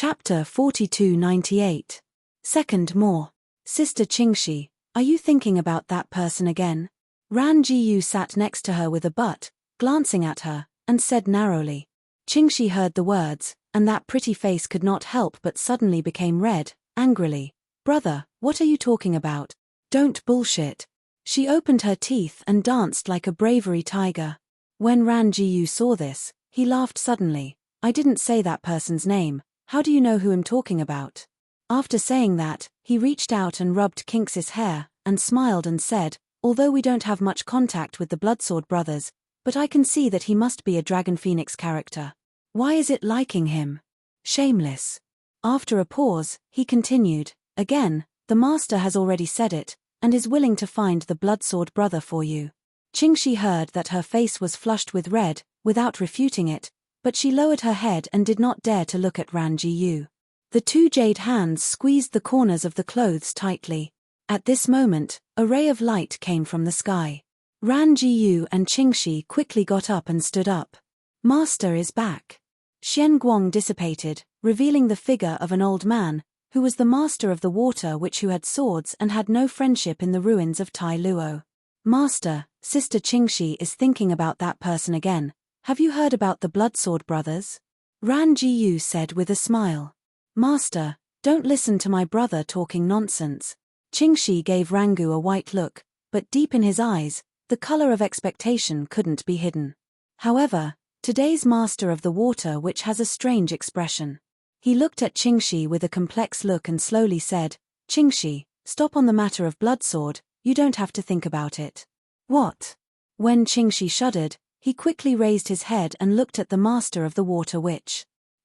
Chapter 4298. Second more. Sister Qingxi, are you thinking about that person again? Ran Jiyu sat next to her with a butt, glancing at her, and said narrowly. Qingxi heard the words, and that pretty face could not help but suddenly became red, angrily. Brother, what are you talking about? Don't bullshit. She opened her teeth and danced like a bravery tiger. When Ran Jiyu saw this, he laughed suddenly. I didn't say that person's name. How do you know who I'm talking about? After saying that, he reached out and rubbed Qingxi's hair, and smiled and said, although we don't have much contact with the Bloodsword brothers, but I can see that he must be a Dragon Phoenix character. Why is it liking him? Shameless. After a pause, he continued, again, the master has already said it, and is willing to find the Bloodsword brother for you. Qingxi heard that her face was flushed with red, without refuting it, but she lowered her head and did not dare to look at Ran Jiyu. The two jade hands squeezed the corners of the clothes tightly. At this moment, a ray of light came from the sky. Ran Jiyu and Qingxi quickly got up and stood up. Master is back. Xian Guang dissipated, revealing the figure of an old man, who was the master of the water who had swords and had no friendship in the ruins of Tai Luo. Master, Sister Qingxi is thinking about that person again. Have you heard about the Bloodsword brothers? Ran Jiyu said with a smile. Master, don't listen to my brother talking nonsense. Qingxi gave Rangu a white look, but deep in his eyes, the color of expectation couldn't be hidden. However, today's master of the water has a strange expression. He looked at Qingxi with a complex look and slowly said, Qingxi, stop on the matter of Bloodsword, you don't have to think about it. What? When Qingxi shuddered, he quickly raised his head and looked at the master of the water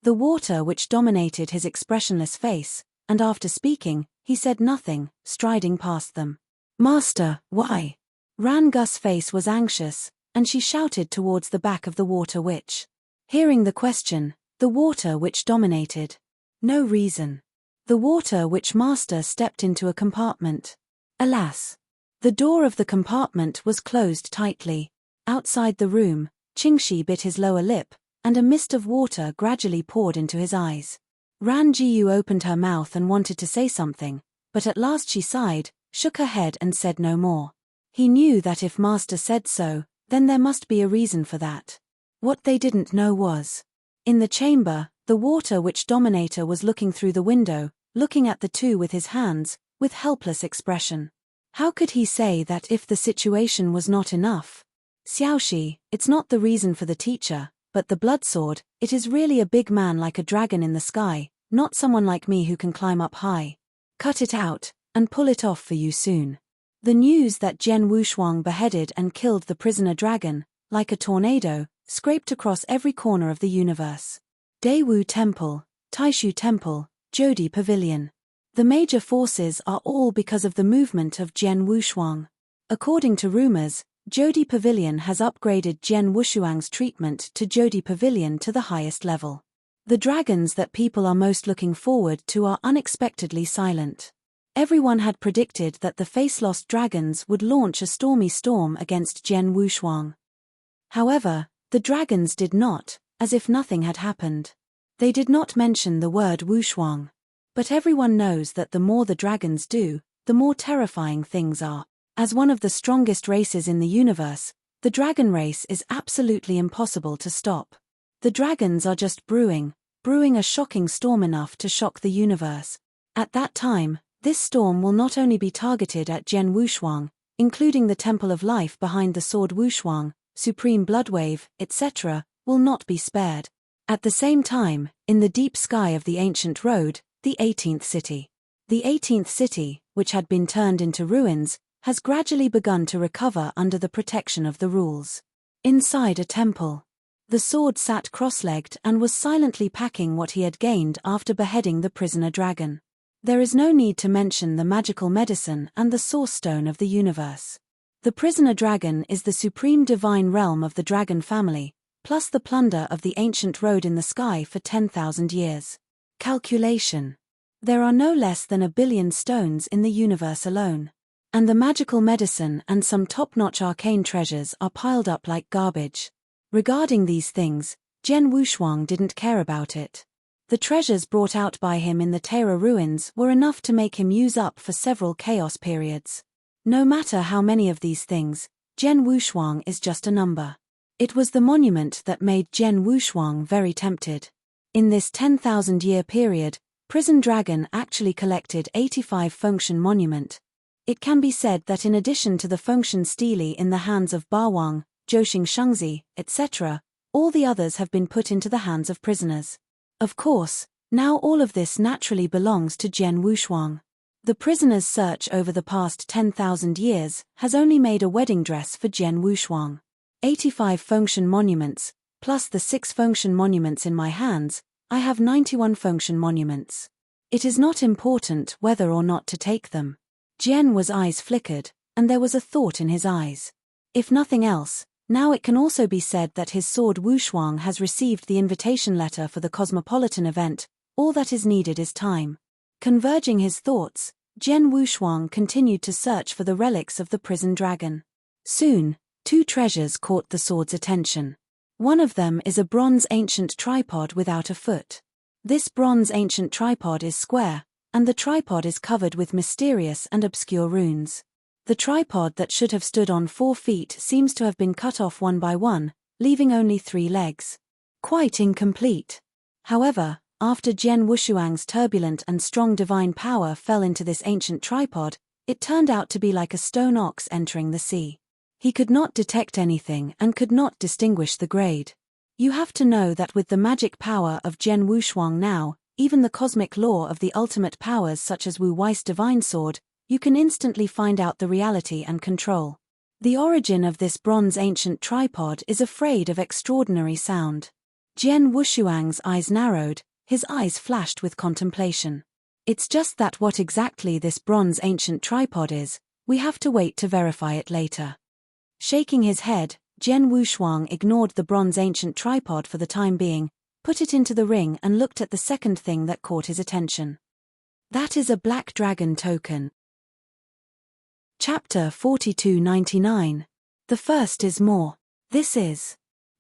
The water dominated his expressionless face, and after speaking, he said nothing, striding past them. Master, why? Rangu's face was anxious, and she shouted towards the back of the water Hearing the question, the water dominated. No reason. The water master stepped into a compartment. Alas! The door of the compartment was closed tightly. Outside the room, Qingxi bit his lower lip, and a mist of water gradually poured into his eyes. Ran Jiyu opened her mouth and wanted to say something, but at last she sighed, shook her head and said no more. He knew that if master said so, then there must be a reason for that. What they didn't know was, in the chamber, the water dominator was looking through the window, looking at the two with his hands, with helpless expression. How could he say that if the situation was not enough? Xiaoxi, it's not the reason for the teacher, but the Bloodsword, it is really a big man like a dragon in the sky, not someone like me who can climb up high. Cut it out, and pull it off for you soon. The news that Jian Wushuang beheaded and killed the prisoner dragon, like a tornado, scraped across every corner of the universe. Daewu Temple, Taishu Temple, Jodi Pavilion. The major forces are all because of the movement of Jian Wushuang. According to rumors, Jodi Pavilion has upgraded Jian Wushuang's treatment to Jodi Pavilion to the highest level. The dragons that people are most looking forward to are unexpectedly silent. Everyone had predicted that the face-lost dragons would launch a stormy storm against Jian Wushuang. However, the dragons did not, as if nothing had happened. They did not mention the word Wushuang. But everyone knows that the more the dragons do, the more terrifying things are. As one of the strongest races in the universe, the dragon race is absolutely impossible to stop. The dragons are just brewing a shocking storm enough to shock the universe. At that time, this storm will not only be targeted at Jian Wushuang, including the Temple of Life behind the sword Wushuang, Supreme Bloodwave, etc., will not be spared. At the same time, in the deep sky of the ancient road, the 18th city. The 18th city, which had been turned into ruins, has gradually begun to recover under the protection of the rules. Inside a temple, the sword sat cross-legged and was silently packing what he had gained after beheading the prisoner dragon. There is no need to mention the magical medicine and the source stone of the universe. The prisoner dragon is the supreme divine realm of the dragon family, plus the plunder of the ancient road in the sky for 10,000 years. Calculation. There are no less than 1 billion stones in the universe alone. And the magical medicine and some top-notch arcane treasures are piled up like garbage. Regarding these things, Jian Wushuang didn't care about it. The treasures brought out by him in the Terra ruins were enough to make him use up for several chaos periods. No matter how many of these things, Jian Wushuang is just a number. It was the monument that made Jian Wushuang very tempted. In this 10,000-year period, Prison Dragon actually collected 85 function monument. It can be said that in addition to the function stele in the hands of Bawang, Zhouxing Shengzi, etc., all the others have been put into the hands of prisoners. Of course, now all of this naturally belongs to Jian Wushuang. The prisoner's search over the past 10,000 years has only made a wedding dress for Jian Wushuang. 85 function monuments, plus the 6 function monuments in my hands, I have 91 function monuments. It is not important whether or not to take them. Jian's eyes flickered, and there was a thought in his eyes. If nothing else, now it can also be said that his sword Wushuang has received the invitation letter for the Cosmopolitan event. All that is needed is time. Converging his thoughts, Jian Wushuang continued to search for the relics of the prison dragon. Soon, 2 treasures caught the sword's attention. One of them is a bronze ancient tripod without a foot. This bronze ancient tripod is square, and the tripod is covered with mysterious and obscure runes. The tripod that should have stood on 4 feet seems to have been cut off one by one, leaving only 3 legs. Quite incomplete. However, after Jian Wushuang's turbulent and strong divine power fell into this ancient tripod, it turned out to be like a stone ox entering the sea. He could not detect anything and could not distinguish the grade. You have to know that with the magic power of Jian Wushuang now, even the cosmic law of the ultimate powers such as Wu Wei's divine sword, you can instantly find out the reality and control. The origin of this bronze ancient tripod is afraid of extraordinary sound. Jian Wushuang's eyes narrowed, his eyes flashed with contemplation. It's just that what exactly this bronze ancient tripod is, we have to wait to verify it later. Shaking his head, Jian Wushuang ignored the bronze ancient tripod for the time being, put it into the ring and looked at the second thing that caught his attention. That is a black dragon token. Chapter 4299. The first is more. This is.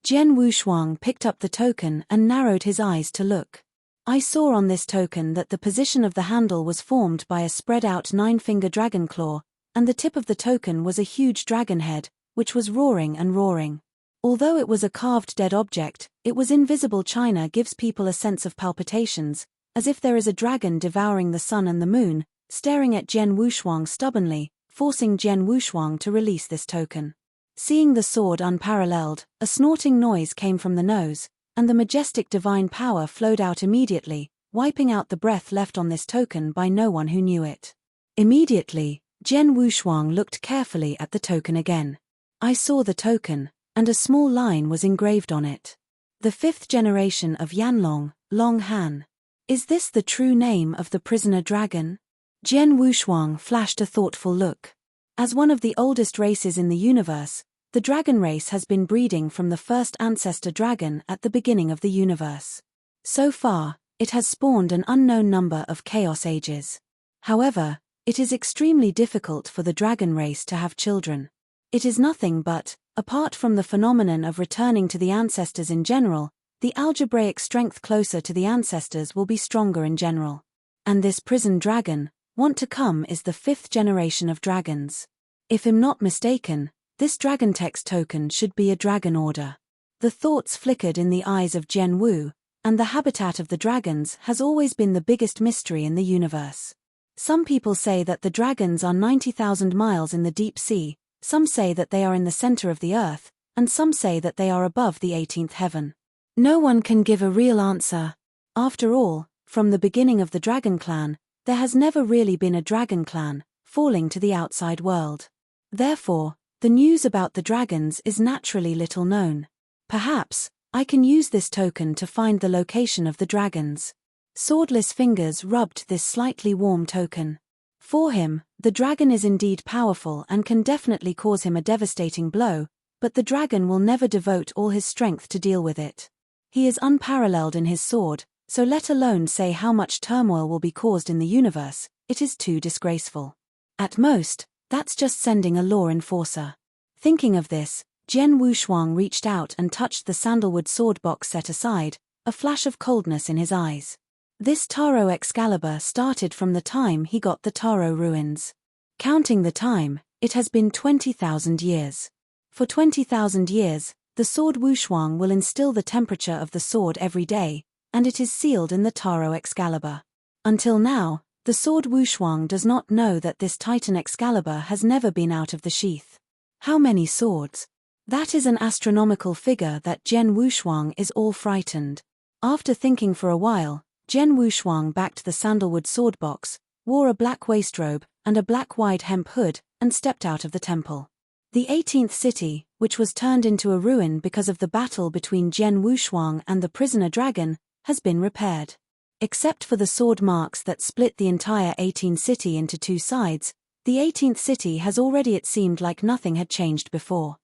Jian Wushuang picked up the token and narrowed his eyes to look. I saw on this token that the position of the handle was formed by a spread-out 9-finger dragon claw, and the tip of the token was a huge dragon head, which was roaring and roaring. Although it was a carved dead object, it was invisible. China gives people a sense of palpitations, as if there is a dragon devouring the sun and the moon, staring at Jian Wushuang stubbornly, forcing Jian Wushuang to release this token. Seeing the sword unparalleled, a snorting noise came from the nose, and the majestic divine power flowed out immediately, wiping out the breath left on this token by no one who knew it. Immediately, Jian Wushuang looked carefully at the token again. I saw the token, and a small line was engraved on it. The 5th generation of Yanlong, Long Han. Is this the true name of the prisoner dragon? Jian Wushuang flashed a thoughtful look. As one of the oldest races in the universe, the dragon race has been breeding from the first ancestor dragon at the beginning of the universe. So far, it has spawned an unknown number of chaos ages. However, it is extremely difficult for the dragon race to have children. It is nothing but, apart from the phenomenon of returning to the ancestors in general, the algebraic strength closer to the ancestors will be stronger in general. And this prison dragon, want to come, is the 5th generation of dragons. If I'm not mistaken, this dragon text token should be a dragon order. The thoughts flickered in the eyes of Jian Wu, and the habitat of the dragons has always been the biggest mystery in the universe. Some people say that the dragons are 90,000 miles in the deep sea, some say that they are in the center of the earth, and some say that they are above the 18th heaven. No one can give a real answer. After all, from the beginning of the dragon clan, there has never really been a dragon clan, falling to the outside world. Therefore, the news about the dragons is naturally little known. Perhaps, I can use this token to find the location of the dragons. Swordless fingers rubbed this slightly warm token. For him, the dragon is indeed powerful and can definitely cause him a devastating blow, but the dragon will never devote all his strength to deal with it. He is unparalleled in his sword, so let alone say how much turmoil will be caused in the universe, it is too disgraceful. At most, that's just sending a law enforcer. Thinking of this, Jian Wushuang reached out and touched the sandalwood sword box set aside, a flash of coldness in his eyes. This Taro Excalibur started from the time he got the Taro ruins. Counting the time, it has been 20,000 years. For 20,000 years, the sword Wushuang will instill the temperature of the sword every day, and it is sealed in the Taro Excalibur. Until now, the sword Wushuang does not know that this Titan Excalibur has never been out of the sheath. How many swords? That is an astronomical figure that Zhen Wushuang is all frightened. After thinking for a while, Zhen Wushuang backed the sandalwood sword box, wore a black waistrobe and a black wide hemp hood, and stepped out of the temple. The 18th city, which was turned into a ruin because of the battle between Zhen Wushuang and the prisoner dragon, has been repaired. Except for the sword marks that split the entire 18th city into two sides, the 18th city has already it seemed like nothing had changed before.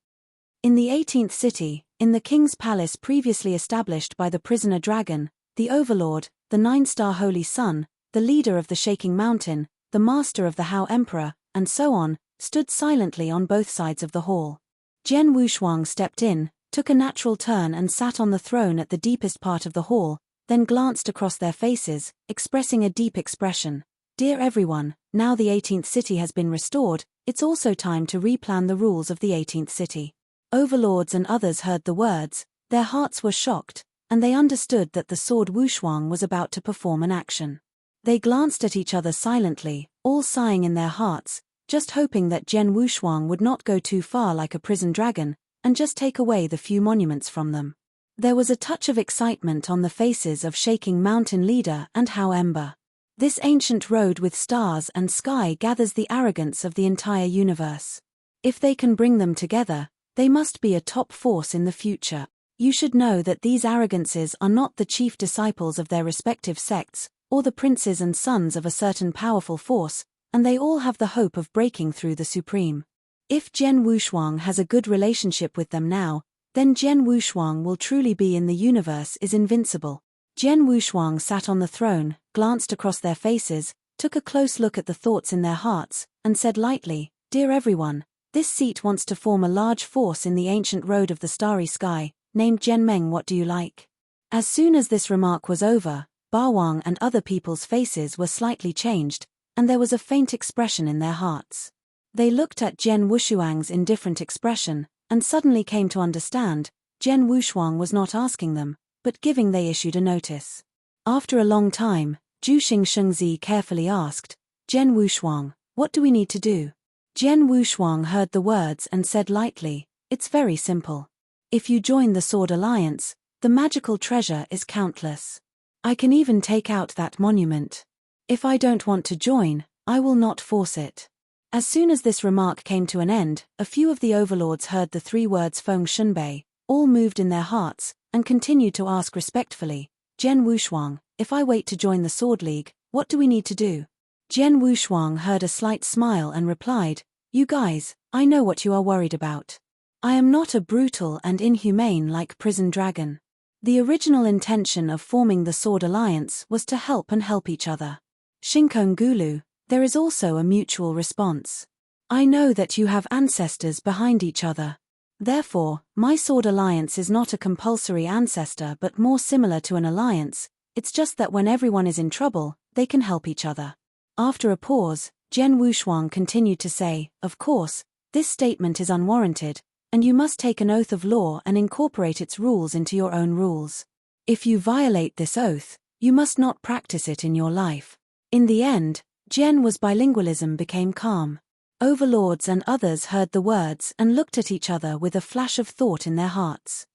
In the 18th city, in the king's palace previously established by the prisoner dragon, the overlord, the 9-star holy sun, the leader of the shaking mountain, the master of the Hao emperor, and so on, stood silently on both sides of the hall. Zhen Wushuang stepped in, took a natural turn and sat on the throne at the deepest part of the hall, then glanced across their faces, expressing a deep expression. Dear everyone, now the 18th city has been restored, it's also time to replan the rules of the 18th city. Overlords and others heard the words, their hearts were shocked, and they understood that the sword Wushuang was about to perform an action. They glanced at each other silently, all sighing in their hearts, just hoping that Zhen Wushuang would not go too far like a prison dragon, and just take away the few monuments from them. There was a touch of excitement on the faces of Shaking Mountain leader and Hao Ember. This ancient road with stars and sky gathers the arrogance of the entire universe. If they can bring them together, they must be a top force in the future. You should know that these arrogances are not the chief disciples of their respective sects, or the princes and sons of a certain powerful force, and they all have the hope of breaking through the supreme. If Zhen Wushuang has a good relationship with them now, then Zhen Wushuang will truly be in the universe is invincible. Zhen Wushuang sat on the throne, glanced across their faces, took a close look at the thoughts in their hearts, and said lightly, Dear everyone, this seat wants to form a large force in the ancient road of the starry sky, named Zhenmeng. What do you like? As soon as this remark was over, Bawang and other people's faces were slightly changed, and there was a faint expression in their hearts. They looked at Zhen Wushuang's indifferent expression, and suddenly came to understand, Zhen Wushuang was not asking them, but giving they issued a notice. After a long time, Zhuxing Shengzi carefully asked, Zhen Wushuang, what do we need to do? Zhen Wushuang heard the words and said lightly, It's very simple. If you join the Sword Alliance, the magical treasure is countless. I can even take out that monument. If I don't want to join, I will not force it. As soon as this remark came to an end, a few of the overlords heard the 3 words Feng Shunbei, all moved in their hearts, and continued to ask respectfully, Zhen Wushuang, if I wait to join the Sword League, what do we need to do? Zhen Wushuang heard a slight smile and replied, You guys, I know what you are worried about. I am not a brutal and inhumane like Prison Dragon. The original intention of forming the Sword Alliance was to help each other. Shinkong Gulu, there is also a mutual response. I know that you have ancestors behind each other. Therefore, my Sword Alliance is not a compulsory ancestor but more similar to an alliance, it's just that when everyone is in trouble, they can help each other. After a pause, Zhen Wushuang continued to say, Of course, this statement is unwarranted, and you must take an oath of law and incorporate its rules into your own rules. If you violate this oath, you must not practice it in your life. In the end, Zhen's bilingualism became calm. Overlords and others heard the words and looked at each other with a flash of thought in their hearts.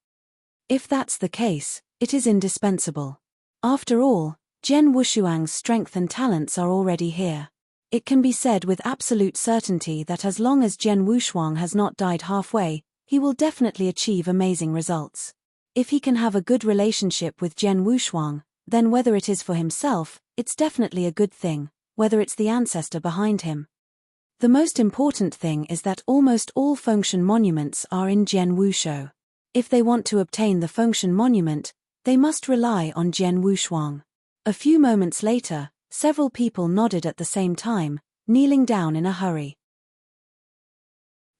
If that's the case, it is indispensable. After all, Zhen Wushuang's strength and talents are already here. It can be said with absolute certainty that as long as Zhen Wushuang has not died halfway, he will definitely achieve amazing results. If he can have a good relationship with Zhen Wushuang, then whether it is for himself, it's definitely a good thing, whether it's the ancestor behind him. The most important thing is that almost all Fengshan monuments are in Zhen Wushou. If they want to obtain the Fengshan monument, they must rely on Zhen Wushuang. A few moments later, several people nodded at the same time, kneeling down in a hurry.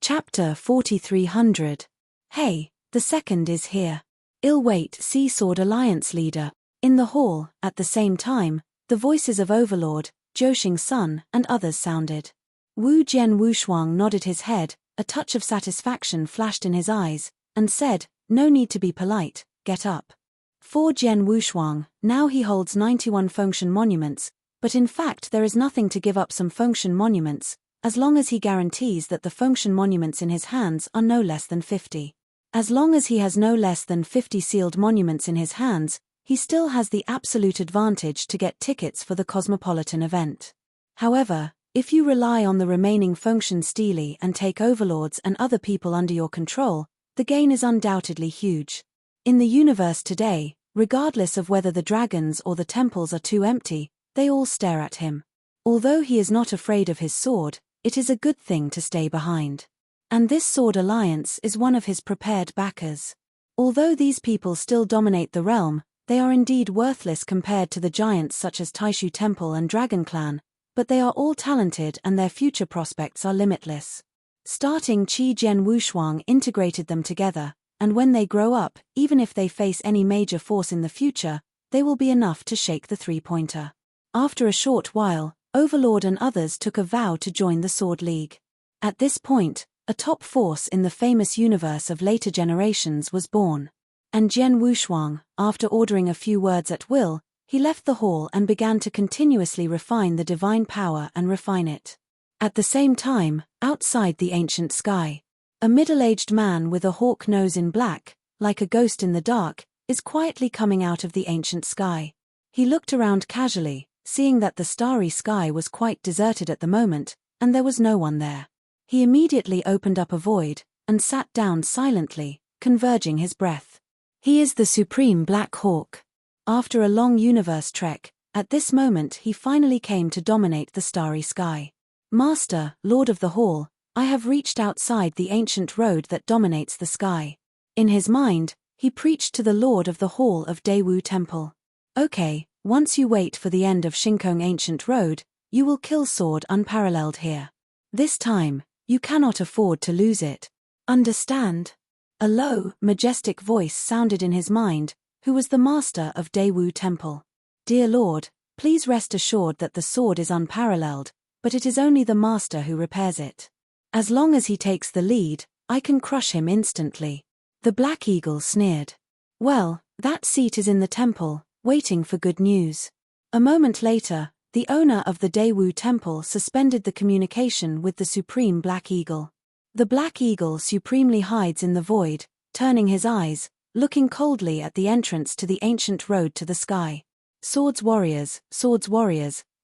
Chapter 4300. Hey, the second is here. Ill-Wait Sea Sword Alliance leader. In the hall, at the same time, the voices of Overlord, Joshing's son, and others sounded. Wu Jian Wushuang nodded his head, a touch of satisfaction flashed in his eyes, and said, "No need to be polite, get up." For Jian Wushuang, now he holds 91 Fengshan monuments, but in fact there is nothing to give up some Fengshan monuments, as long as he guarantees that the Fengshan monuments in his hands are no less than 50. As long as he has no less than 50 sealed monuments in his hands, he still has the absolute advantage to get tickets for the Cosmopolitan event. However, if you rely on the remaining Fengshan stele and take overlords and other people under your control, the gain is undoubtedly huge. In the universe today, regardless of whether the dragons or the temples are too empty, they all stare at him. Although he is not afraid of his sword, it is a good thing to stay behind. And this Sword Alliance is one of his prepared backers. Although these people still dominate the realm, they are indeed worthless compared to the giants such as Taishu Temple and Dragon Clan, but they are all talented and their future prospects are limitless. Starting Qi Jian Wushuang integrated them together, and when they grow up, even if they face any major force in the future, they will be enough to shake the three-pointer. After a short while, Overlord and others took a vow to join the Sword League. At this point, a top force in the famous universe of later generations was born. And Jian Wushuang, after ordering a few words at will, he left the hall and began to continuously refine the divine power and refine it. At the same time, outside the ancient sky, a middle-aged man with a hawk nose in black, like a ghost in the dark, is quietly coming out of the ancient sky. He looked around casually, seeing that the starry sky was quite deserted at the moment, and there was no one there. He immediately opened up a void, and sat down silently, converging his breath. He is the Supreme Black Hawk. After a long universe trek, at this moment he finally came to dominate the starry sky. Master, Lord of the Hall, I have reached outside the ancient road that dominates the sky. In his mind, he preached to the Lord of the Hall of Daewu Temple. Okay, once you wait for the end of Shinkong Ancient Road, you will kill Sword unparalleled here. This time, you cannot afford to lose it. Understand? A low, majestic voice sounded in his mind, who was the master of Daewu Temple. Dear Lord, please rest assured that the sword is unparalleled, but it is only the master who repairs it. As long as he takes the lead, I can crush him instantly. The Black Eagle sneered. Well, that seat is in the temple, waiting for good news. A moment later, the owner of the Daewu Temple suspended the communication with the Supreme Black Eagle. The Black Eagle supremely hides in the void, turning his eyes, looking coldly at the entrance to the ancient road to the sky. Swords warriors,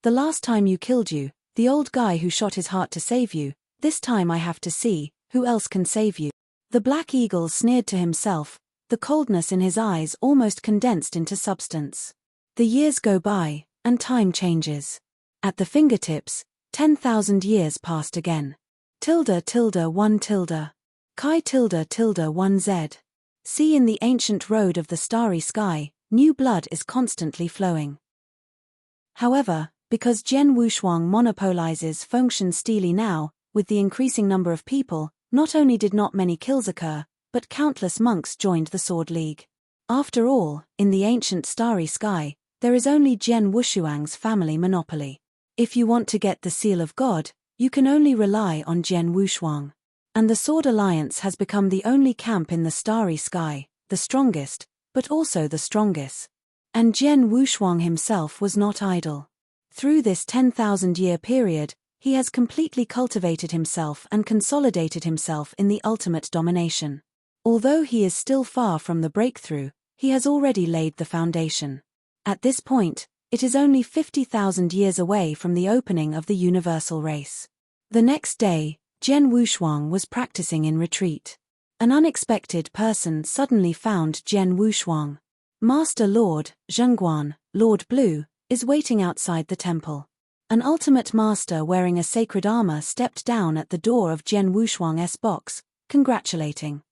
the last time you killed you, the old guy who shot his heart to save you, this time I have to see, who else can save you. The Black Eagle sneered to himself, the coldness in his eyes almost condensed into substance. The years go by, and time changes. At the fingertips, 10,000 years passed again. ~1 Chi~1 Z. See, in the ancient road of the starry sky, new blood is constantly flowing. However, because Jian Wushuang monopolizes Fengshan stele now, with the increasing number of people, not only did not many kills occur, but countless monks joined the Sword League. After all, in the ancient starry sky, there is only Jian Wushuang's family monopoly. If you want to get the Seal of God, you can only rely on Jian Wushuang. And the Sword Alliance has become the only camp in the starry sky, the strongest, but also the strongest. And Jian Wushuang himself was not idle. Through this 10,000-year period, he has completely cultivated himself and consolidated himself in the ultimate domination. Although he is still far from the breakthrough, he has already laid the foundation. At this point, it is only 50,000 years away from the opening of the universal race. The next day, Jian Wushuang was practicing in retreat. An unexpected person suddenly found Jian Wushuang. Master Lord, Zhengguan, Lord Blue, is waiting outside the temple. An ultimate master wearing a sacred armor stepped down at the door of Jian Wushuang's box, congratulating.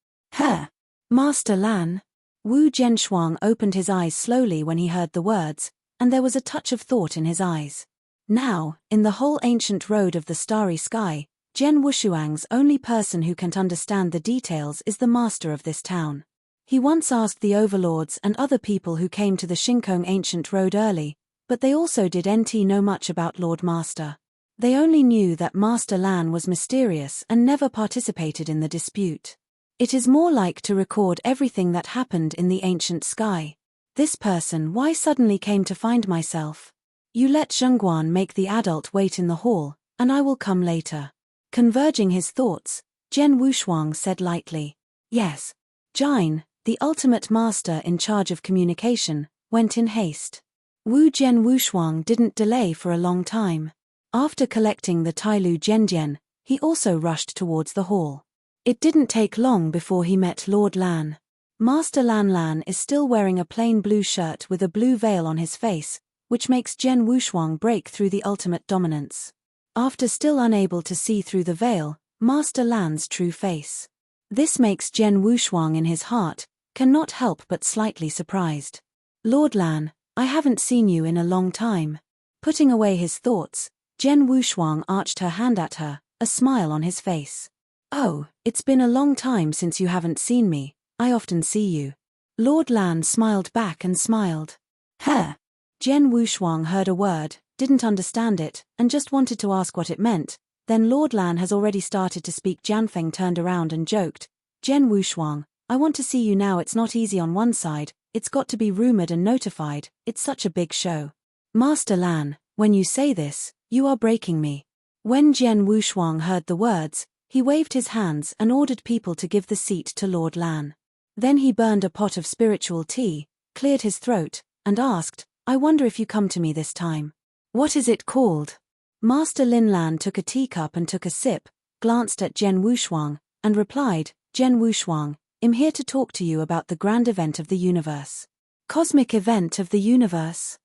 Master Lan. Wu Jianshuang opened his eyes slowly when he heard the words, and there was a touch of thought in his eyes. Now, in the whole ancient road of the starry sky, Jian Wushuang's only person who can understand the details is the master of this town. He once asked the overlords and other people who came to the Shinkong ancient road early, but they also didn't know much about Lord Master. They only knew that Master Lan was mysterious and never participated in the dispute. It is more like to record everything that happened in the ancient sky. This person why suddenly came to find myself. You let Zhengguan make the adult wait in the hall, and I will come later. Converging his thoughts, Jian Wushuang said lightly. Yes. Jine, the ultimate master in charge of communication, went in haste. Wu Jian Wushuang didn't delay for a long time. After collecting the Tailu Jianjian, he also rushed towards the hall. It didn't take long before he met Lord Lan. Master Lan is still wearing a plain blue shirt with a blue veil on his face, which makes Jian Wushuang break through the ultimate dominance. After still unable to see through the veil, Master Lan's true face. This makes Jian Wushuang in his heart, cannot help but slightly surprised. Lord Lan, I haven't seen you in a long time. Putting away his thoughts, Jian Wushuang arched her hand at her, a smile on his face. Oh, it's been a long time since you haven't seen me, I often see you. Lord Lan smiled back and smiled. Huh. Jian Wushuang heard a word, didn't understand it, and just wanted to ask what it meant. Then Lord Lan has already started to speak. Jianfeng turned around and joked. Jian Wushuang, I want to see you now. It's not easy on one side, it's got to be rumored and notified, it's such a big show. Master Lan, when you say this, you are breaking me. When Jian Wushuang heard the words, he waved his hands and ordered people to give the seat to Lord Lan. Then he burned a pot of spiritual tea, cleared his throat, and asked, I wonder if you come to me this time. What is it called? Master Lin Lan took a teacup and took a sip, glanced at Jian Wushuang, and replied, Jian Wushuang, I'm here to talk to you about the grand event of the universe. Cosmic event of the universe?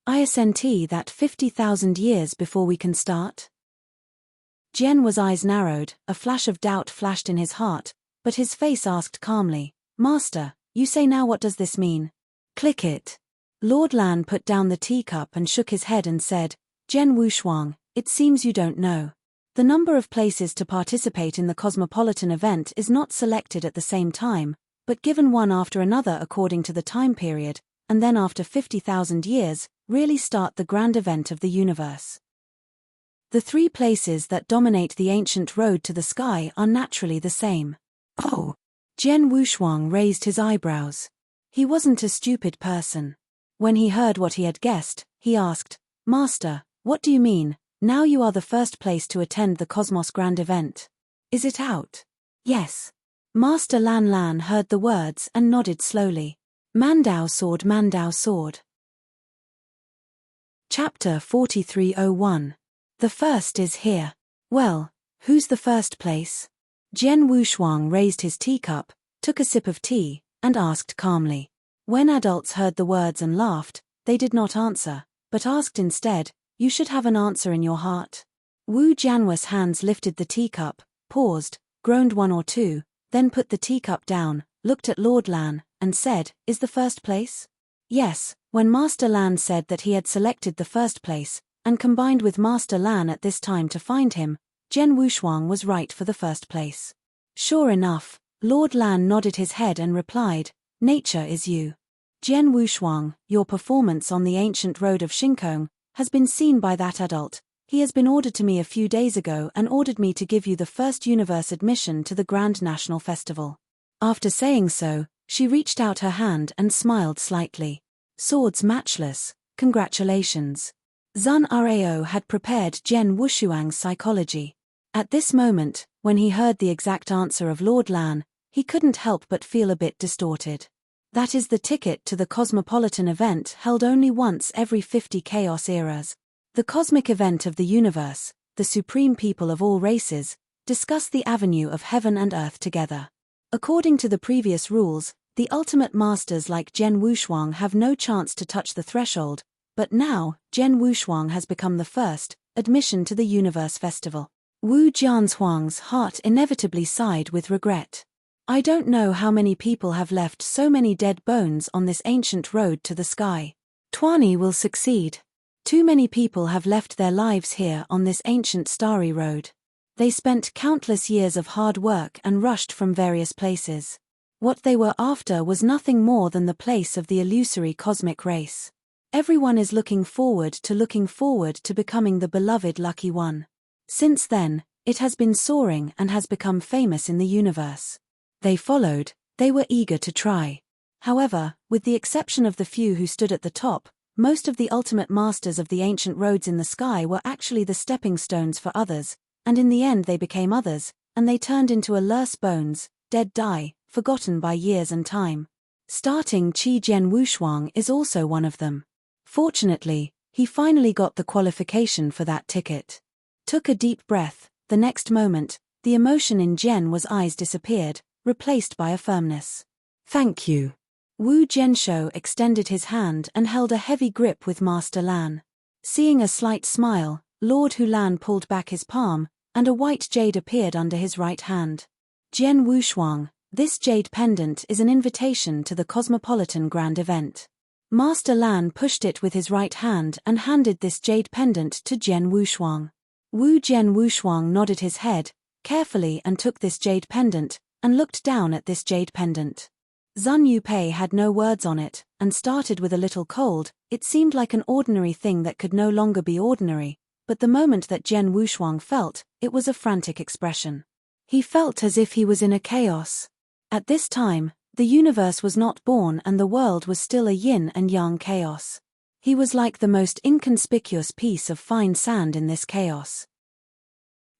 Isn't that 50,000 years before we can start? Jian was eyes narrowed, a flash of doubt flashed in his heart, but his face asked calmly, Master, you say now what does this mean? Click it. Lord Lan put down the teacup and shook his head and said, Jian Wushuang, it seems you don't know. The number of places to participate in the cosmopolitan event is not selected at the same time, but given one after another according to the time period, and then after 50,000 years, really start the grand event of the universe. The three places that dominate the ancient road to the sky are naturally the same. Oh! Jian Wushuang raised his eyebrows. He wasn't a stupid person. When he heard what he had guessed, he asked, Master, what do you mean? Now you are the first place to attend the Cosmos Grand Event. Is it out? Yes. Master Lan heard the words and nodded slowly. Mandao sword, Mandao sword. Chapter 4301. The first is here. Well, who's the first place? Jian Wushuang raised his teacup, took a sip of tea, and asked calmly. When adults heard the words and laughed, they did not answer, but asked instead, You should have an answer in your heart. Wu Jianhua's hands lifted the teacup, paused, groaned one or two, then put the teacup down, looked at Lord Lan, and said, Is the first place? Yes, when Master Lan said that he had selected the first place, and combined with Master Lan at this time to find him, Jian Wushuang was right for the first place. Sure enough, Lord Lan nodded his head and replied, Nature is you. Jian Wushuang, your performance on the ancient road of Shinkong has been seen by that adult. He has been ordered to me a few days ago and ordered me to give you the first universe admission to the Grand National Festival. After saying so, she reached out her hand and smiled slightly. Swords matchless, congratulations. Zun Rao had prepared Jian Wushuang's psychology. At this moment, when he heard the exact answer of Lord Lan, he couldn't help but feel a bit distorted. That is the ticket to the cosmopolitan event held only once every 50 chaos eras. The cosmic event of the universe, the supreme people of all races, discuss the avenue of heaven and earth together. According to the previous rules, the ultimate masters like Jian Wushuang have no chance to touch the threshold, but now, Jian Wushuang has become the first, admission to the universe festival. Wu Jianhuang's heart inevitably sighed with regret. I don't know how many people have left so many dead bones on this ancient road to the sky. Tuani will succeed. Too many people have left their lives here on this ancient starry road. They spent countless years of hard work and rushed from various places. What they were after was nothing more than the place of the illusory cosmic race. Everyone is looking forward to becoming the beloved lucky one. Since then, it has been soaring and has become famous in the universe. They followed, they were eager to try. However, with the exception of the few who stood at the top, most of the ultimate masters of the ancient roads in the sky were actually the stepping stones for others, and in the end they became others, and they turned into alerse bones, dead die, forgotten by years and time. Starting Qi Jian Wushuang is also one of them. Fortunately, he finally got the qualification for that ticket. Took a deep breath, the next moment, the emotion in Jian eyes disappeared, replaced by a firmness. Thank you. Wu Jianshou extended his hand and held a heavy grip with Master Lan. Seeing a slight smile, Lord Hulan pulled back his palm, and a white jade appeared under his right hand. Jian Wushuang, this jade pendant is an invitation to the Cosmopolitan Grand Event. Master Lan pushed it with his right hand and handed this jade pendant to Jian Wushuang. Jian Wushuang nodded his head, carefully and took this jade pendant, and looked down at this jade pendant. Zun Yupei had no words on it, and started with a little cold. It seemed like an ordinary thing that could no longer be ordinary, but the moment that Jian Wushuang felt, it was a frantic expression. He felt as if he was in a chaos. At this time, the universe was not born and the world was still a yin and yang chaos. He was like the most inconspicuous piece of fine sand in this chaos.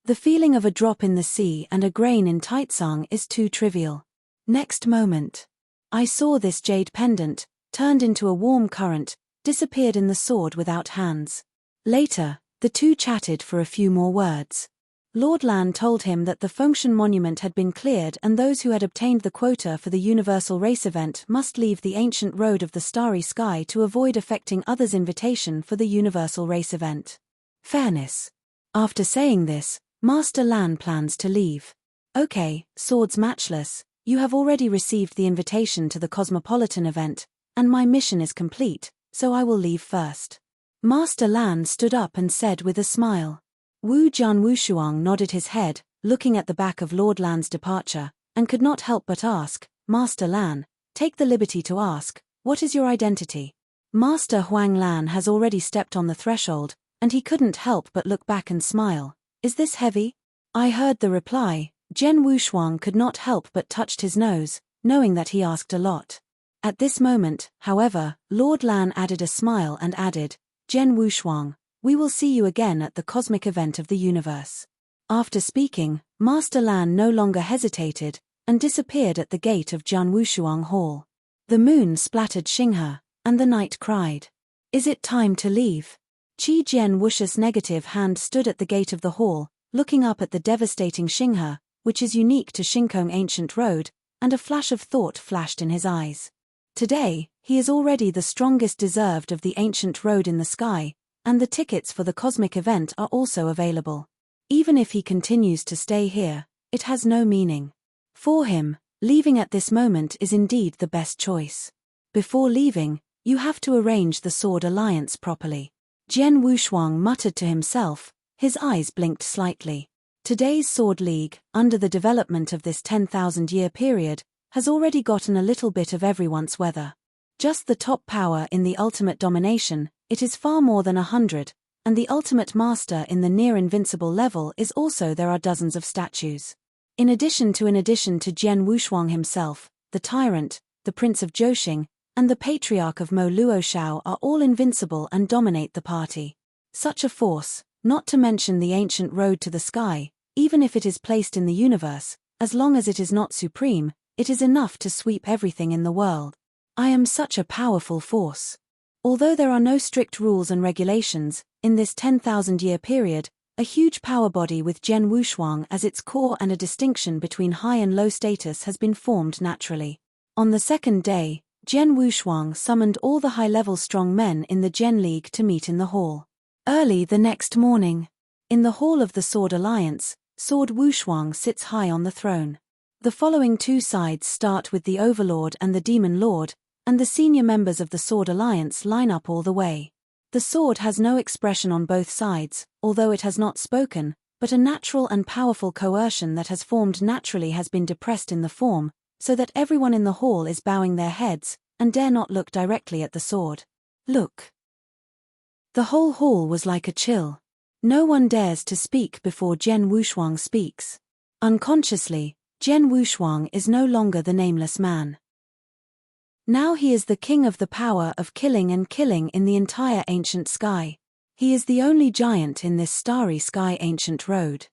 The feeling of a drop in the sea and a grain in Taizang is too trivial. Next moment, I saw this jade pendant, turned into a warm current, disappeared in the sword without hands. Later, the two chatted for a few more words. Lord Lan told him that the Fengshan monument had been cleared and those who had obtained the quota for the universal race event must leave the ancient road of the starry sky to avoid affecting others' invitation for the universal race event. Fairness. After saying this, Master Lan plans to leave. Okay, swords matchless. You have already received the invitation to the Cosmopolitan event, and my mission is complete, so I will leave first. Master Lan stood up and said with a smile. Wu Jian Wushuang nodded his head, looking at the back of Lord Lan's departure, and could not help but ask, Master Lan, take the liberty to ask, what is your identity? Master Huang Lan has already stepped on the threshold, and he couldn't help but look back and smile. Is this heavy? I heard the reply. Jian Wushuang could not help but touched his nose, knowing that he asked a lot. At this moment, however, Lord Lan added a smile and added, Jian Wushuang, we will see you again at the cosmic event of the universe. After speaking, Master Lan no longer hesitated, and disappeared at the gate of Jian Wushuang Hall. The moon splattered Xinghe, and the night cried. Is it time to leave? Qi Jian Wush's negative hand stood at the gate of the hall, looking up at the devastating Xinghe, which is unique to Shinkong Ancient Road, and a flash of thought flashed in his eyes. Today, he is already the strongest deserved of the Ancient Road in the sky, and the tickets for the cosmic event are also available. Even if he continues to stay here, it has no meaning. For him, leaving at this moment is indeed the best choice. Before leaving, you have to arrange the Sword Alliance properly. Jian Wushuang muttered to himself, his eyes blinked slightly. Today's Sword League, under the development of this 10,000-year period, has already gotten a little bit of everyone's weather. Just the top power in the ultimate domination, it is far more than 100, and the ultimate master in the near-invincible level is also there are dozens of statues. In addition to Jian Wushuang himself, the tyrant, the Prince of Zhousing, and the Patriarch of Mo Luoshao are all invincible and dominate the party. Such a force, not to mention the ancient road to the sky, even if it is placed in the universe, as long as it is not supreme, it is enough to sweep everything in the world. I am such a powerful force. Although there are no strict rules and regulations, in this 10,000-year period, a huge power body with Jian Wushuang as its core and a distinction between high and low status has been formed naturally. On the second day, Jian Wushuang summoned all the high-level strong men in the Jian League to meet in the hall. Early the next morning, in the hall of the Sword Alliance, Sword Wushuang sits high on the throne. The following two sides start with the Overlord and the Demon Lord, and the senior members of the Sword Alliance line up all the way. The sword has no expression on both sides, although it has not spoken, but a natural and powerful coercion that has formed naturally has been depressed in the form, so that everyone in the hall is bowing their heads, and dare not look directly at the sword. Look. The whole hall was like a chill. No one dares to speak before Jian Wushuang speaks. Unconsciously, Jian Wushuang is no longer the nameless man. Now he is the king of the power of killing and killing in the entire ancient sky. He is the only giant in this starry sky ancient road.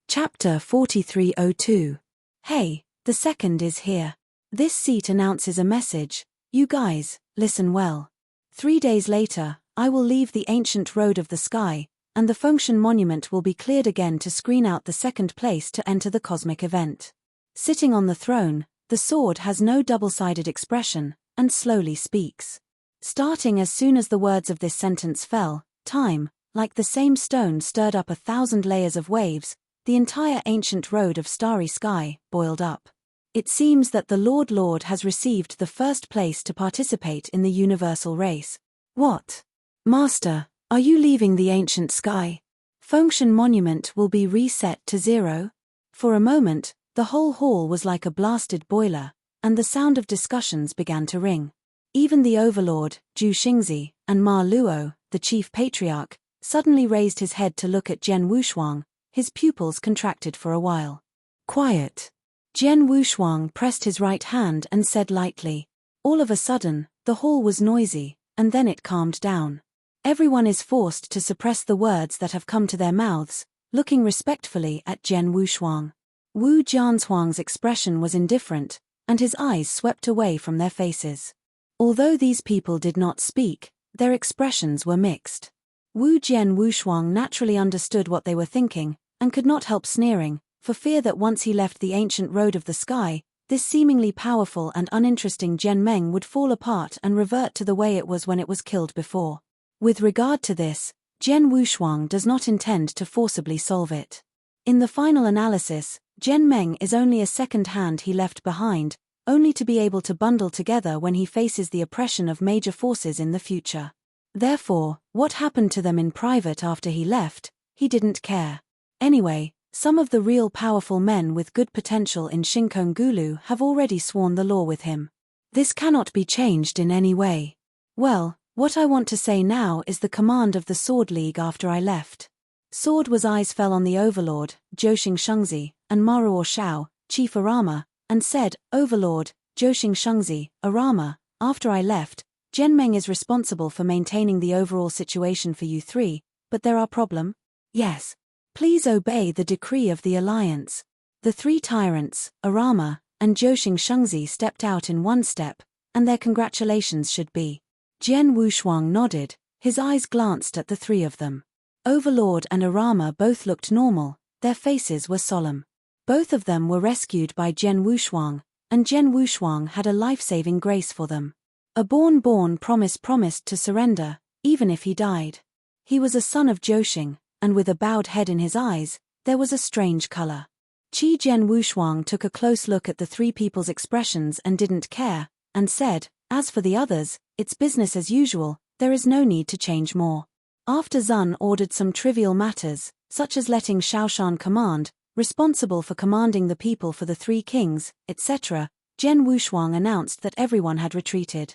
Chapter 4302. Hey, the second is here. This seat announces a message. You guys, listen well. 3 days later, I will leave the ancient road of the sky, and the Fengshan monument will be cleared again to screen out the second place to enter the cosmic event. Sitting on the throne, the sword has no double-sided expression, and slowly speaks. Starting as soon as the words of this sentence fell, time, like the same stone stirred up 1,000 layers of waves, the entire ancient road of starry sky boiled up. It seems that the Lord has received the first place to participate in the universal race. What? Master, are you leaving the ancient sky? Fengshan monument will be reset to 0? For a moment, the whole hall was like a blasted boiler, and the sound of discussions began to ring. Even the overlord, Zhu Xingzi, and Ma Luo, the chief patriarch, suddenly raised his head to look at Jian Wushuang. His pupils contracted for a while. Quiet. Jian Wushuang pressed his right hand and said lightly. All of a sudden, the hall was noisy, and then it calmed down. Everyone is forced to suppress the words that have come to their mouths, looking respectfully at Jian Wushuang. Wu Jianhuang's expression was indifferent, and his eyes swept away from their faces. Although these people did not speak, their expressions were mixed. Jian Wushuang naturally understood what they were thinking, and could not help sneering, for fear that once he left the ancient road of the sky, this seemingly powerful and uninteresting Jian Meng would fall apart and revert to the way it was when it was killed before. With regard to this, Jian Wushuang does not intend to forcibly solve it. In the final analysis, Jian Meng is only a second hand he left behind, only to be able to bundle together when he faces the oppression of major forces in the future. Therefore, what happened to them in private after he left, he didn't care. Anyway, some of the real powerful men with good potential in Shinkong-gulu have already sworn the law with him. This cannot be changed in any way. Well, what I want to say now is the command of the Sword League after I left. Sword's eyes fell on the overlord, Zhou Shengzi, and Maruo Shao, Chief Arama, and said, Overlord, Zhou Shengzi, Arama, after I left, Jian Meng is responsible for maintaining the overall situation for you three, but there are problem? Yes. Please obey the decree of the alliance. The three tyrants, Arama, and Zhou Shengzi stepped out in one step, and their congratulations should be. Jian Wushuang nodded, his eyes glanced at the three of them. Overlord and Arama both looked normal, their faces were solemn. Both of them were rescued by Jian Wushuang, and Jian Wushuang had a life-saving grace for them. A born promised to surrender, even if he died. He was a son of Zhou, and with a bowed head in his eyes, there was a strange color. Jian Wushuang took a close look at the three people's expressions and didn't care, and said, as for the others, it's business as usual, there is no need to change more. After Zun ordered some trivial matters, such as letting Shaoshan command, responsible for commanding the people for the three kings, etc., Jian Wushuang announced that everyone had retreated.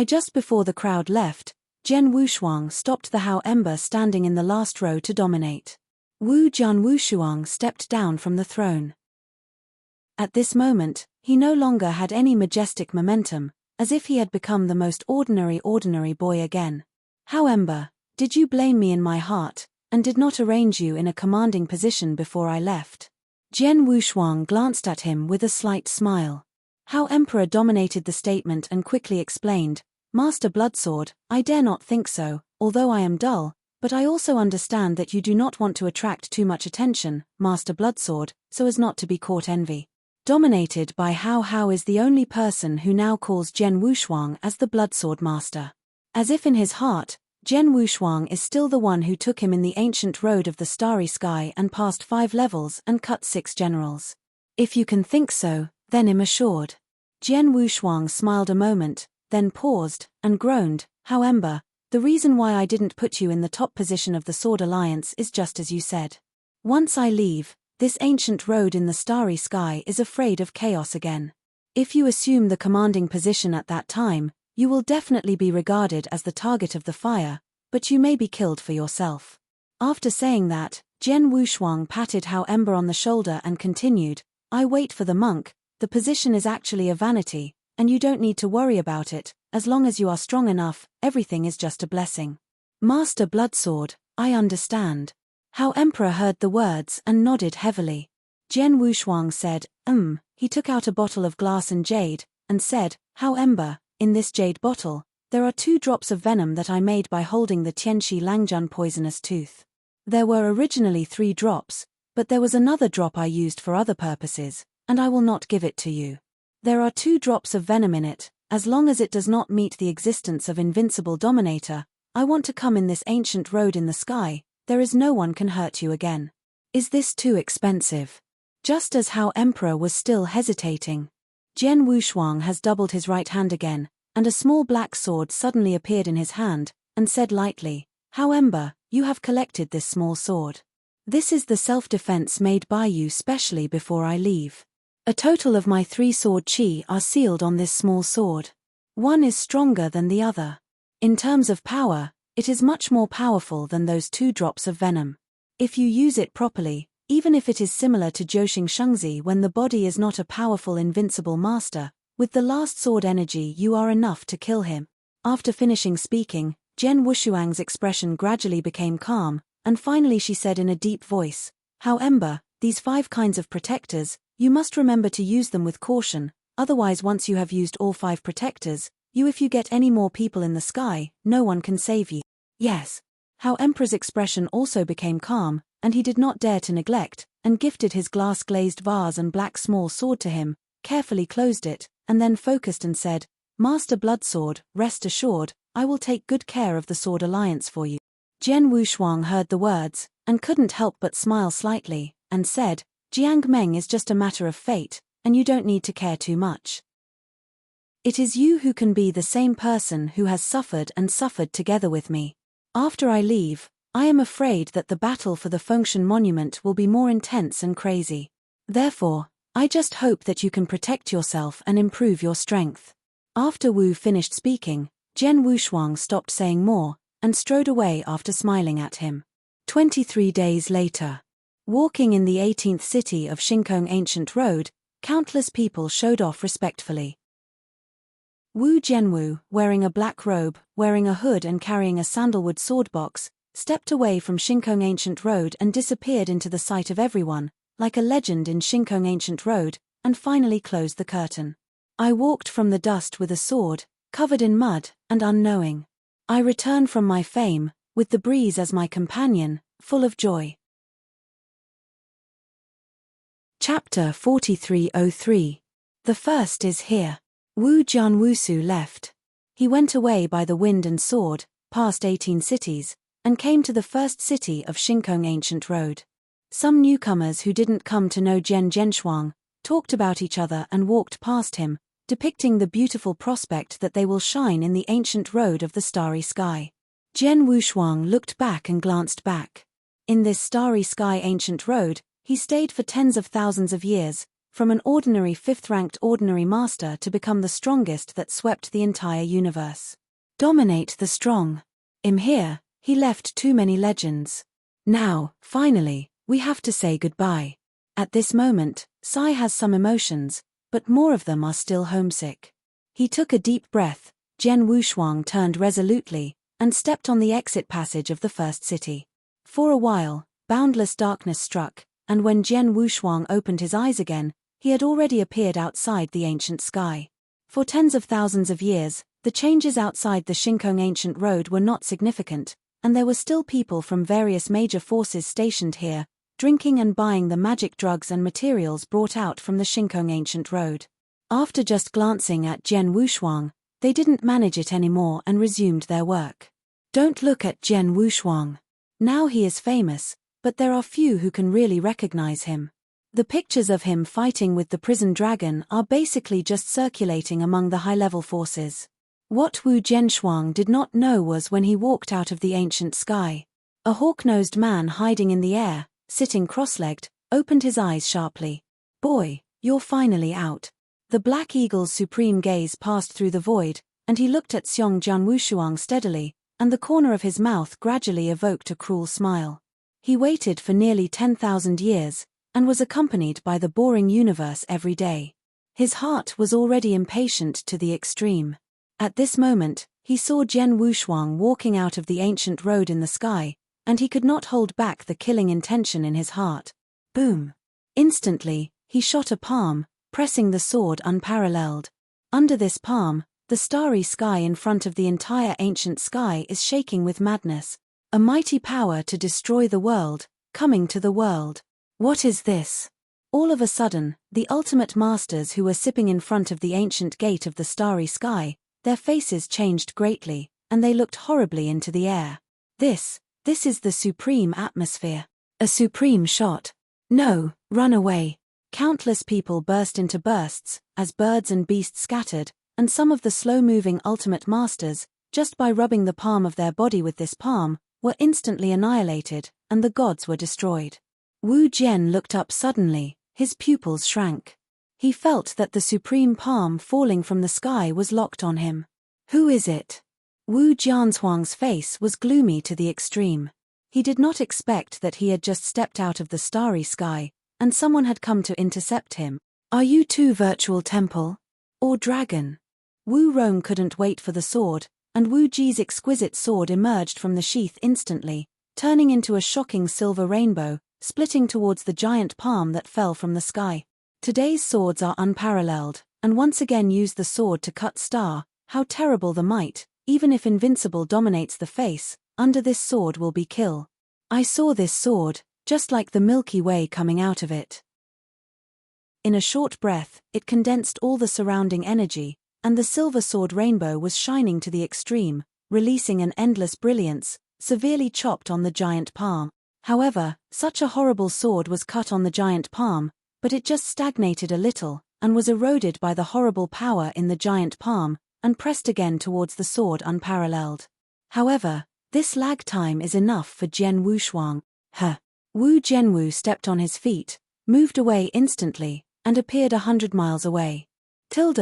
Just before the crowd left, Jian Wushuang stopped the Hao Ember standing in the last row to dominate. Jian Wushuang stepped down from the throne. At this moment, he no longer had any majestic momentum, as if he had become the most ordinary boy again. Hao Ember, did you blame me in my heart, and did not arrange you in a commanding position before I left? Jian Wushuang glanced at him with a slight smile. Hao Emperor dominated the statement and quickly explained, Master Bloodsword, I dare not think so, although I am dull, but I also understand that you do not want to attract too much attention, Master Bloodsword, so as not to be caught envy. Dominated by Hao is the only person who now calls Jian Wushuang as the Bloodsword Master. As if in his heart, Jian Wushuang is still the one who took him in the ancient road of the starry sky and passed 5 levels and cut 6 generals. If you can think so, then I'm assured. Jian Wushuang smiled a moment, then paused, and groaned, However, the reason why I didn't put you in the top position of the Sword Alliance is just as you said. Once I leave, This ancient road in the starry sky is afraid of chaos again. If you assume the commanding position at that time, you will definitely be regarded as the target of the fire, but you may be killed for yourself. After saying that, Jian Wushuang patted How Ember on the shoulder and continued, I wait for the monk, the position is actually a vanity, and you don't need to worry about it, as long as you are strong enough, everything is just a blessing. Master Bloodsword, I understand. How Emperor heard the words and nodded heavily. Jian Wushuang said, He took out a bottle of glass and jade, and said, How Ember, in this jade bottle, there are 2 drops of venom that I made by holding the Tianxi Langjun poisonous tooth. There were originally 3 drops, but there was another drop I used for other purposes, and I will not give it to you. There are 2 drops of venom in it, as long as it does not meet the existence of invincible dominator, I want to come in this ancient road in the sky, there is no one can hurt you again. Is this too expensive? Just as How Emperor was still hesitating, Jian Wushuang has doubled his right hand again, and a small black sword suddenly appeared in his hand, and said lightly, How Ember, you have collected this small sword. This is the self-defense made by you specially before I leave. A total of my 3 sword chi are sealed on this small sword. One is stronger than the other. In terms of power, it is much more powerful than those 2 drops of venom. If you use it properly, even if it is similar to Zhouxing Shengzi when the body is not a powerful invincible master, with the last sword energy you are enough to kill him. After finishing speaking, Jian Wushuang's expression gradually became calm, and finally she said in a deep voice, How Ember, these 5 kinds of protectors, you must remember to use them with caution, otherwise once you have used all 5 protectors, if you get any more people in the sky, no one can save you. Yes. How Emperor's expression also became calm, and he did not dare to neglect, and gifted his glass-glazed vase and black small sword to him, carefully closed it, and then focused and said, Master Bloodsword, rest assured, I will take good care of the Sword Alliance for you. Jian Wushuang heard the words, and couldn't help but smile slightly, and said, Jiang Meng is just a matter of fate, and you don't need to care too much. It is you who can be the same person who has suffered and suffered together with me. After I leave, I am afraid that the battle for the Fengshan Monument will be more intense and crazy. Therefore, I just hope that you can protect yourself and improve your strength. After Wu finished speaking, Jian Wushuang stopped saying more, and strode away after smiling at him. 23 days later. Walking in the 18th city of Shinkong Ancient Road, countless people showed off respectfully. Wu Jianwu, wearing a black robe, wearing a hood and carrying a sandalwood sword box, stepped away from Shinkong Ancient Road and disappeared into the sight of everyone, like a legend in Shinkong Ancient Road, and finally closed the curtain. I walked from the dust with a sword, covered in mud, and unknowing. I return from my fame, with the breeze as my companion, full of joy. Chapter 4303. The first is here. Wu Jianwusu left. He went away by the wind and sword, past 18 cities, and came to the first city of Shinkong Ancient Road. Some newcomers who didn't come to know Jian Zhenshuang talked about each other and walked past him, depicting the beautiful prospect that they will shine in the ancient road of the starry sky. Jian Wushuang looked back and glanced back. In this starry sky ancient road, he stayed for tens of thousands of years, from an ordinary 5th-ranked ordinary master to become the strongest that swept the entire universe. Dominate the strong. Here, he left too many legends. Now, finally, we have to say goodbye. At this moment, Sai has some emotions, but more of them are still homesick. He took a deep breath, Jian Wushuang turned resolutely, and stepped on the exit passage of the first city. For a while, boundless darkness struck, and when Jian Wushuang opened his eyes again, he had already appeared outside the ancient sky. For tens of thousands of years, the changes outside the Shinkong Ancient Road were not significant, and there were still people from various major forces stationed here, drinking and buying the magic drugs and materials brought out from the Shinkong Ancient Road. After just glancing at Jian Wushuang, they didn't manage it anymore and resumed their work. Don't look at Jian Wushuang. Now he is famous, but there are few who can really recognize him. The pictures of him fighting with the prison dragon are basically just circulating among the high-level forces. What Wu Zhenshuang did not know was when he walked out of the ancient sky. A hawk-nosed man hiding in the air, sitting cross-legged, opened his eyes sharply. Boy, you're finally out. The Black Eagle's supreme gaze passed through the void, and he looked at Xiong Jianwushuang steadily, and the corner of his mouth gradually evoked a cruel smile. He waited for nearly 10,000 years, and was accompanied by the boring universe every day. His heart was already impatient to the extreme. At this moment, he saw Jian Wushuang walking out of the ancient road in the sky, and he could not hold back the killing intention in his heart. Boom! Instantly, he shot a palm, pressing the sword unparalleled. Under this palm, the starry sky in front of the entire ancient sky is shaking with madness. A mighty power to destroy the world, coming to the world. What is this? All of a sudden, the ultimate masters who were sipping in front of the ancient gate of the starry sky, their faces changed greatly, and they looked horribly into the air. This is the supreme atmosphere. A supreme shot. No, run away. Countless people burst into bursts, as birds and beasts scattered, and some of the slow-moving ultimate masters, just by rubbing the palm of their body with this palm, were instantly annihilated, and the gods were destroyed. Wu Jian looked up suddenly, his pupils shrank. He felt that the supreme palm falling from the sky was locked on him. Who is it? Wu Jianhuang's face was gloomy to the extreme. He did not expect that he had just stepped out of the starry sky, and someone had come to intercept him. Are you too virtual temple? Or dragon? Wu Rong couldn't wait for the sword, and Wu Ji's exquisite sword emerged from the sheath instantly, turning into a shocking silver rainbow, splitting towards the giant palm that fell from the sky. Today's swords are unparalleled, and once again use the sword to cut star. How terrible the might, even if invincible dominates the face, under this sword will be kill. I saw this sword, just like the Milky Way coming out of it. In a short breath, it condensed all the surrounding energy, and the silver sword rainbow was shining to the extreme, releasing an endless brilliance, severely chopped on the giant palm. However, such a horrible sword was cut on the giant palm, but it just stagnated a little, and was eroded by the horrible power in the giant palm, and pressed again towards the sword unparalleled. However, this lag time is enough for Jian Wushuang. Wu Jianwu stepped on his feet, moved away instantly, and appeared 100 miles away. ~1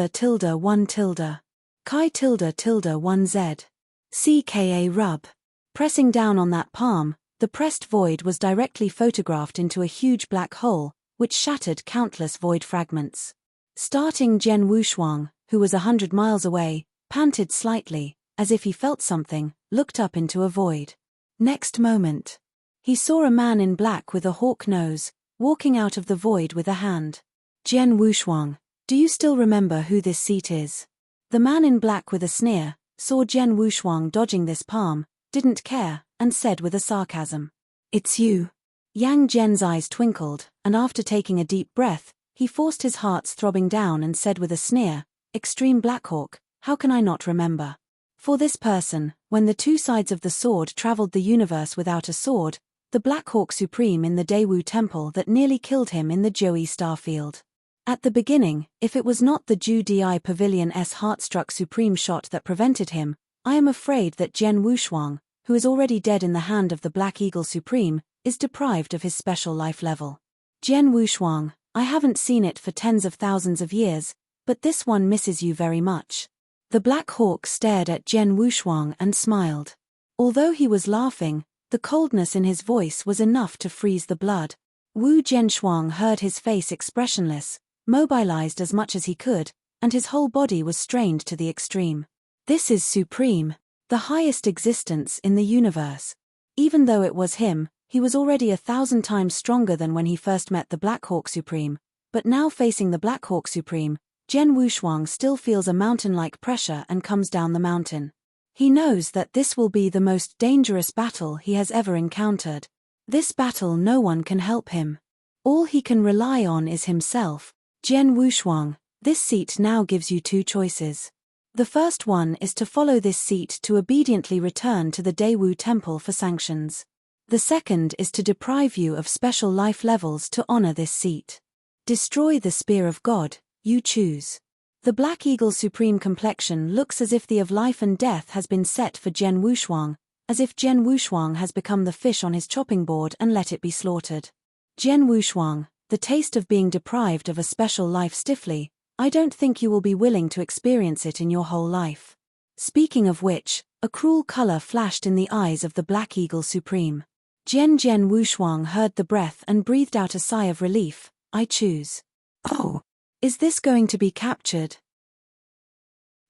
Chi ~1 Z. CKA rub. Pressing down on that palm, the pressed void was directly photographed into a huge black hole, which shattered countless void fragments. Starting Jian Wushuang, who was 100 miles away, panted slightly, as if he felt something, looked up into a void. Next moment, he saw a man in black with a hawk nose, walking out of the void with a hand. Jian Wushuang, do you still remember who this seat is? The man in black with a sneer, saw Jian Wushuang dodging this palm, didn't care, and said with a sarcasm. It's you. Yang Jian's eyes twinkled, and after taking a deep breath, he forced his heart's throbbing down and said with a sneer, Extreme Blackhawk, how can I not remember? For this person, when the two sides of the sword traveled the universe without a sword, the Blackhawk Supreme in the Daewoo Temple that nearly killed him in the Joey Starfield. At the beginning, if it was not the Ju Di Pavilion's heart-struck supreme shot that prevented him, I am afraid that Jian Wushuang, who is already dead in the hand of the Black Eagle Supreme, is deprived of his special life level. Jian Wushuang, I haven't seen it for tens of thousands of years, but this one misses you very much. The Black Hawk stared at Jian Wushuang and smiled. Although he was laughing, the coldness in his voice was enough to freeze the blood. Wu Jianshuang heard his face expressionless, mobilized as much as he could, and his whole body was strained to the extreme. This is supreme, the highest existence in the universe. Even though it was him, he was already 1,000 times stronger than when he first met the Black Hawk Supreme, but now facing the Black Hawk Supreme, Jian Wushuang still feels a mountain-like pressure and comes down the mountain. He knows that this will be the most dangerous battle he has ever encountered. This battle no one can help him. All he can rely on is himself. Jian Wushuang, this seat now gives you two choices. The first one is to follow this seat to obediently return to the Daewoo Temple for sanctions. The second is to deprive you of special life levels to honor this seat. Destroy the Spear of God, you choose. The Black Eagle Supreme complexion looks as if the of life and death has been set for Jian Wushuang, as if Jian Wushuang has become the fish on his chopping board and let it be slaughtered. Jian Wushuang, the taste of being deprived of a special life stiffly, I don't think you will be willing to experience it in your whole life. Speaking of which, a cruel color flashed in the eyes of the Black Eagle Supreme. Jian Wushuang heard the breath and breathed out a sigh of relief. I choose. Oh, is this going to be captured?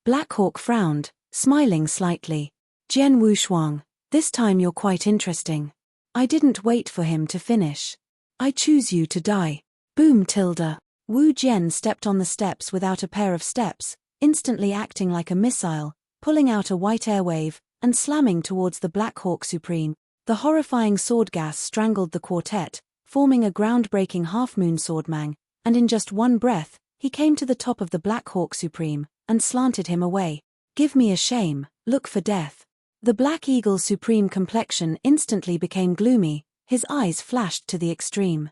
Black Hawk frowned, smiling slightly. Jian Wushuang, this time you're quite interesting. I didn't wait for him to finish. I choose you to die. Boom tilde. Wu Jian stepped on the steps without a pair of steps, instantly acting like a missile, pulling out a white airwave, and slamming towards the Black Hawk Supreme. The horrifying sword gas strangled the quartet, forming a groundbreaking half-moon swordmang, and in just one breath, he came to the top of the Black Hawk Supreme, and slanted him away. Give me a shame, look for death. The Black Eagle Supreme complexion instantly became gloomy, his eyes flashed to the extreme.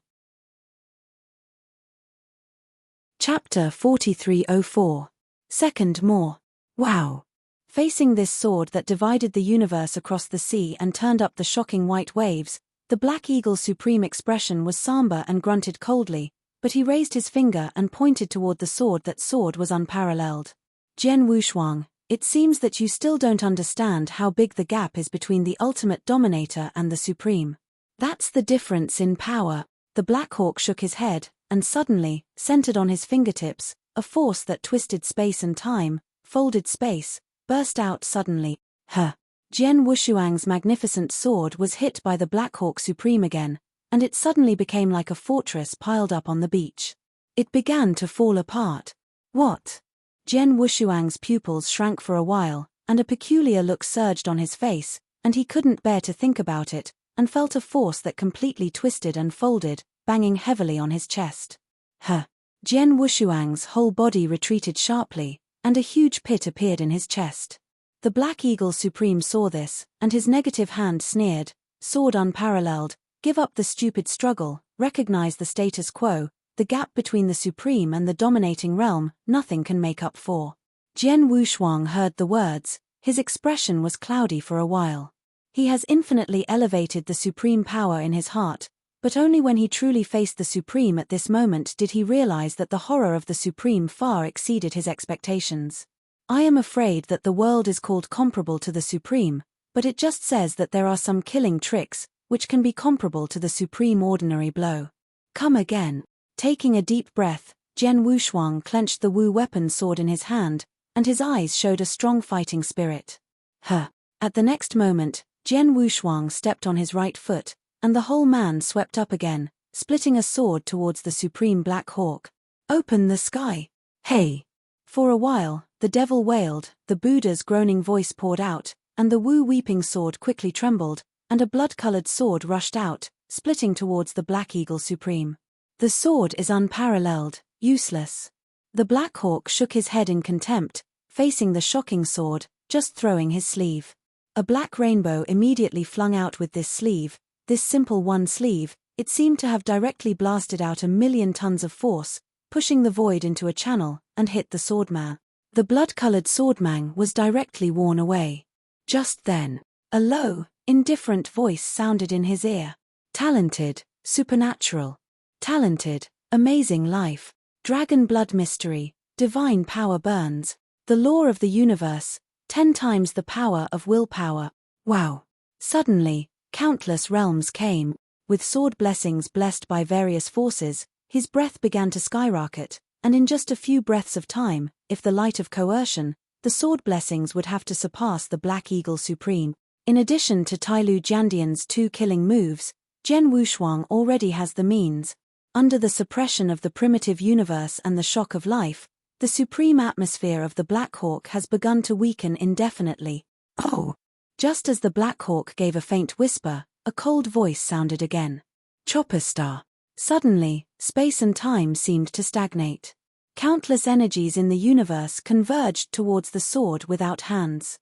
Chapter 4304. Second more. Wow. Facing this sword that divided the universe across the sea and turned up the shocking white waves, the Black Eagle Supreme expression was somber and grunted coldly, but he raised his finger and pointed toward the sword. That sword was unparalleled. Jian Wushuang, it seems that you still don't understand how big the gap is between the ultimate dominator and the Supreme. That's the difference in power. The Black Hawk shook his head, and suddenly, centered on his fingertips, a force that twisted space and time, folded space, burst out suddenly. Jian Wushuang's magnificent sword was hit by the Black Hawk Supreme again, and it suddenly became like a fortress piled up on the beach. It began to fall apart. What? Jian Wushuang's pupils shrank for a while, and a peculiar look surged on his face, and he couldn't bear to think about it, and felt a force that completely twisted and folded, banging heavily on his chest. Jian Wushuang's whole body retreated sharply, and a huge pit appeared in his chest. The Black Eagle Supreme saw this, and his negative hand sneered, sword unparalleled, give up the stupid struggle, recognize the status quo, the gap between the Supreme and the dominating realm, nothing can make up for. Jian Wushuang heard the words, his expression was cloudy for a while. He has infinitely elevated the supreme power in his heart, but only when he truly faced the Supreme at this moment did he realize that the horror of the Supreme far exceeded his expectations. I am afraid that the world is called comparable to the Supreme, but it just says that there are some killing tricks, which can be comparable to the supreme ordinary blow. Come again. Taking a deep breath, Jian Wushuang clenched the Wu weapon sword in his hand, and his eyes showed a strong fighting spirit. At the next moment, Jian Wushuang stepped on his right foot, and the whole man swept up again, splitting a sword towards the Supreme Black Hawk. Open the sky. Hey! For a while, the devil wailed, the Buddha's groaning voice poured out, and the Wu weeping sword quickly trembled, and a blood-colored sword rushed out, splitting towards the Black Eagle Supreme. The sword is unparalleled, useless. The Black Hawk shook his head in contempt, facing the shocking sword, just throwing his sleeve. A black rainbow immediately flung out with this sleeve, this simple one sleeve. It seemed to have directly blasted out 1,000,000 tons of force, pushing the void into a channel, and hit the swordman. The blood-colored swordman was directly worn away. Just then, a low, indifferent voice sounded in his ear. Talented, supernatural. Talented, amazing life. Dragon blood mystery, divine power burns. The law of the universe, 10 times the power of willpower. Wow. Suddenly, countless realms came. With sword blessings blessed by various forces, his breath began to skyrocket, and in just a few breaths of time, if the light of coercion, the sword blessings would have to surpass the Black Eagle Supreme. In addition to Tailu Jiandian's 2 killing moves, Jian Wushuang already has the means. Under the suppression of the primitive universe and the shock of life, the supreme atmosphere of the Black Hawk has begun to weaken indefinitely. Oh! Just as the Black Hawk gave a faint whisper, a cold voice sounded again. Chopper Star. Suddenly, space and time seemed to stagnate. Countless energies in the universe converged towards the sword without hands.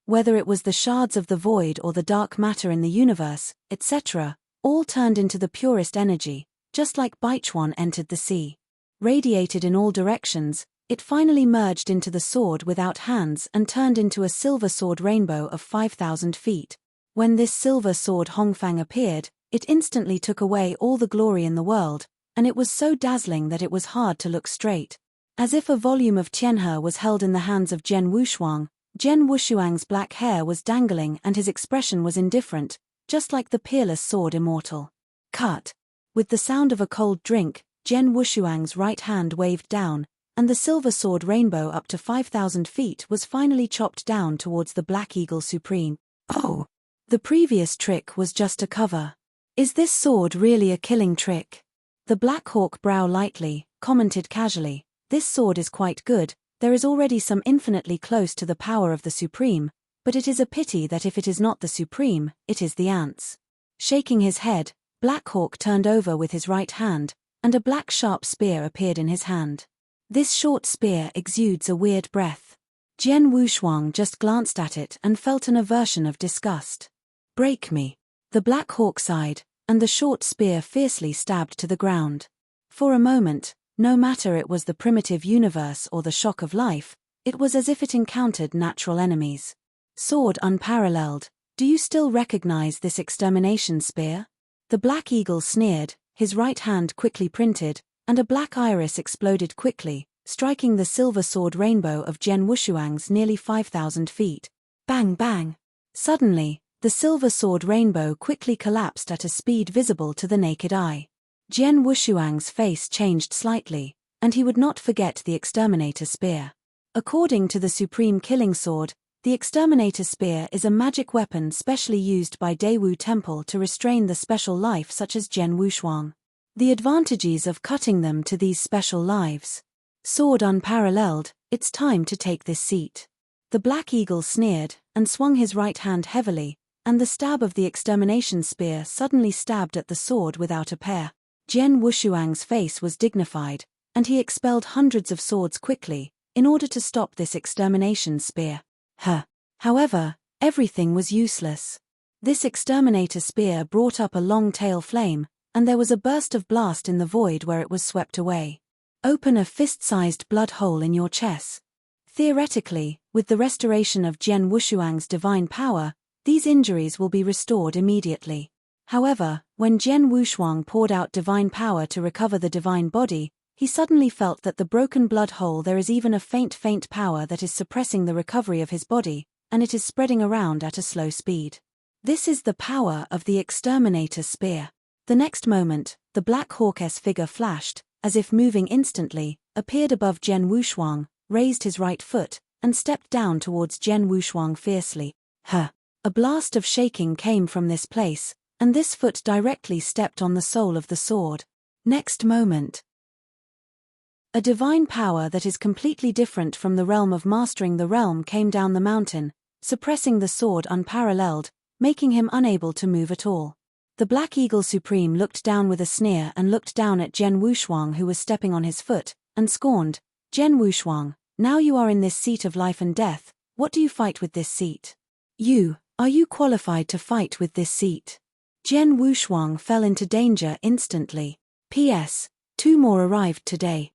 Whether it was the shards of the void or the dark matter in the universe, etc., all turned into the purest energy, just like Baichuan entered the sea. Radiated in all directions, it finally merged into the sword without hands and turned into a silver sword rainbow of 5,000 feet. When this silver sword Hongfang appeared, It instantly took away all the glory in the world, and it was so dazzling that it was hard to look straight. As if a volume of Tianhe was held in the hands of Zhen Wushuang, Zhen Wushuang's black hair was dangling and his expression was indifferent, just like the peerless sword immortal. Cut. With the sound of a cold drink, Zhen Wushuang's right hand waved down, and the silver sword rainbow up to 5,000 feet was finally chopped down towards the Black Eagle Supreme. Oh! The previous trick was just a cover. Is this sword really a killing trick? The Black Hawk brow lightly, commented casually, this sword is quite good, there is already some infinitely close to the power of the Supreme, but it is a pity that if it is not the Supreme, it is the Ant's. Shaking his head, Black Hawk turned over with his right hand, and a black sharp spear appeared in his hand. This short spear exudes a weird breath. Zhen Wushuang just glanced at it and felt an aversion of disgust. Break me. The Black Hawk sighed, and the short spear fiercely stabbed to the ground. For a moment, no matter it was the primitive universe or the shock of life, it was as if it encountered natural enemies. Sword unparalleled, do you still recognize this extermination spear? The Black Eagle sneered, his right hand quickly printed, and a black iris exploded quickly, striking the silver sword rainbow of Zhen Wushuang's nearly 5,000 feet. Bang bang! Suddenly, the silver sword rainbow quickly collapsed at a speed visible to the naked eye. Zhen Wushuang's face changed slightly, and he would not forget the Exterminator Spear. According to the Supreme Killing Sword, the Exterminator Spear is a magic weapon specially used by Daewu Temple to restrain the special life such as Zhen Wushuang. The advantages of cutting them to these special lives. Sword unparalleled, it's time to take this seat. The Black Eagle sneered, and swung his right hand heavily, and the stab of the Extermination Spear suddenly stabbed at the sword without a pair. Zhen Wushuang's face was dignified, and he expelled hundreds of swords quickly, in order to stop this Extermination Spear. However, everything was useless. This Exterminator Spear brought up a long tail flame, and there was a burst of blast in the void where it was swept away. Open a fist-sized blood hole in your chest. Theoretically, with the restoration of Zhen Wushuang's divine power, these injuries will be restored immediately. However, when Zhen Wushuang poured out divine power to recover the divine body, he suddenly felt that the broken blood hole there is even a faint power that is suppressing the recovery of his body, and it is spreading around at a slow speed. This is the power of the Exterminator Spear. The next moment, the Black Hawk's figure flashed, as if moving instantly, appeared above Zhen Wushuang, raised his right foot, and stepped down towards Zhen Wushuang fiercely. A blast of shaking came from this place, and this foot directly stepped on the sole of the sword. Next moment, a divine power that is completely different from the realm of mastering the realm came down the mountain, suppressing the sword unparalleled, making him unable to move at all. The Black Eagle Supreme looked down with a sneer and looked down at Zhen Wushuang who was stepping on his foot, and scorned, Zhen Wushuang, now you are in this seat of life and death, what do you fight with this seat? Are you qualified to fight with this seat? Zhen Wushuang fell into danger instantly. P.S. 2 more arrived today.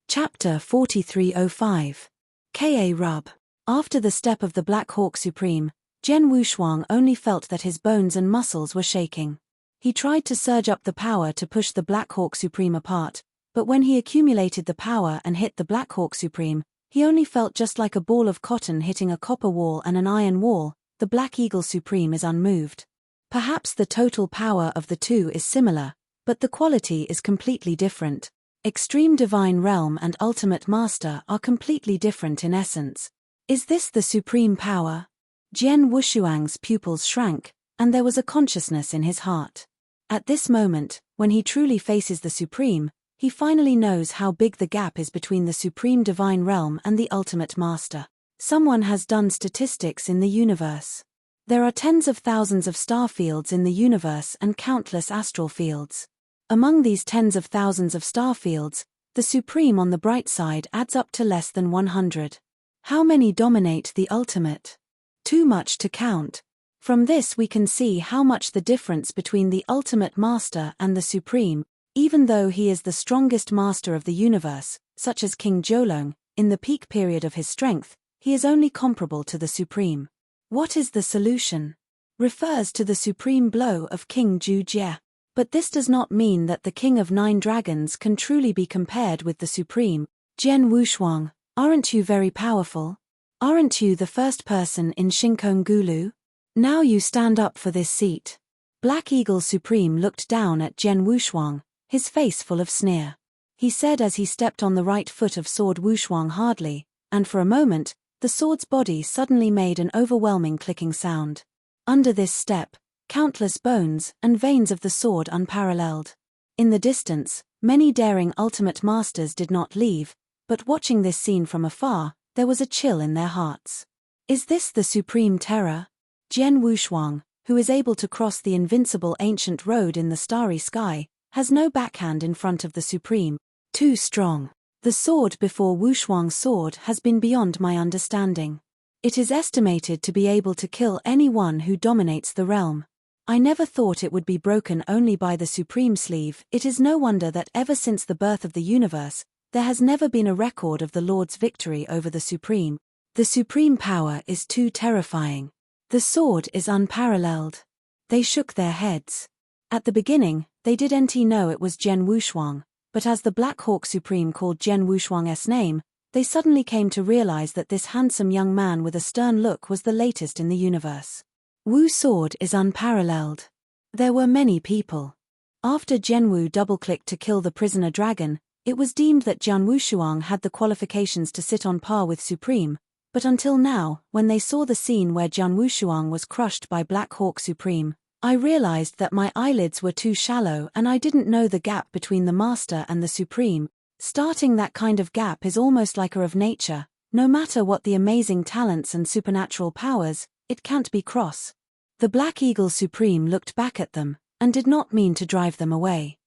Chapter 4305. Ka Rub. After the step of the Black Hawk Supreme, Zhen Wushuang only felt that his bones and muscles were shaking. He tried to surge up the power to push the Black Hawk Supreme apart, but when he accumulated the power and hit the Black Hawk Supreme, he only felt just like a ball of cotton hitting a copper wall and an iron wall. The Black Eagle Supreme is unmoved. Perhaps the total power of the two is similar, but the quality is completely different. Extreme Divine Realm and Ultimate Master are completely different in essence. Is this the supreme power? Zhen Wushuang's pupils shrank, and there was a consciousness in his heart. At this moment, when he truly faces the Supreme, he finally knows how big the gap is between the Supreme Divine Realm and the Ultimate Master. Someone has done statistics in the universe. There are tens of thousands of star fields in the universe and countless astral fields. Among these tens of thousands of star fields, the Supreme on the bright side adds up to less than 100. How many dominate the Ultimate? Too much to count. From this we can see how much the difference between the Ultimate Master and the Supreme, even though he is the strongest master of the universe, such as King Zhoulong, in the peak period of his strength, he is only comparable to the Supreme. What is the solution? refers to the supreme blow of King Zhu Jie. But this does not mean that the King of Nine Dragons can truly be compared with the supreme. Jian Wushuang, aren't you very powerful? Aren't you the first person in Shinkong Gulu? Now you stand up for this seat. Black Eagle Supreme looked down at Jian Wushuang, his face full of sneer. He said as he stepped on the right foot of Sword Wushuang hardly, and for a moment, the sword's body suddenly made an overwhelming clicking sound. Under this step, countless bones and veins of the sword unparalleled. In the distance, many daring ultimate masters did not leave, but watching this scene from afar, there was a chill in their hearts. Is this the supreme terror? Jian Wushuang, who is able to cross the invincible ancient road in the starry sky, has no backhand in front of the supreme. Too strong. The sword before Wushuang's sword has been beyond my understanding. It is estimated to be able to kill anyone who dominates the realm. I never thought it would be broken only by the supreme sleeve. It is no wonder that ever since the birth of the universe, there has never been a record of the Lord's victory over the supreme. The supreme power is too terrifying. The sword is unparalleled. They shook their heads. At the beginning, they didn't know it was Jian Wushuang, but as the Black Hawk Supreme called Jian Wushuang's name, they suddenly came to realize that this handsome young man with a stern look was the latest in the universe. Wu's sword is unparalleled. There were many people. After Jian Wu double-clicked to kill the prisoner dragon, it was deemed that Jian Wushuang had the qualifications to sit on par with Supreme, but until now, when they saw the scene where Jian Wushuang was crushed by Black Hawk Supreme, I realized that my eyelids were too shallow and I didn't know the gap between the Master and the Supreme. Starting that kind of gap is almost like a of nature. No matter what the amazing talents and supernatural powers, it can't be crossed. The Black Eagle Supreme looked back at them, and did not mean to drive them away.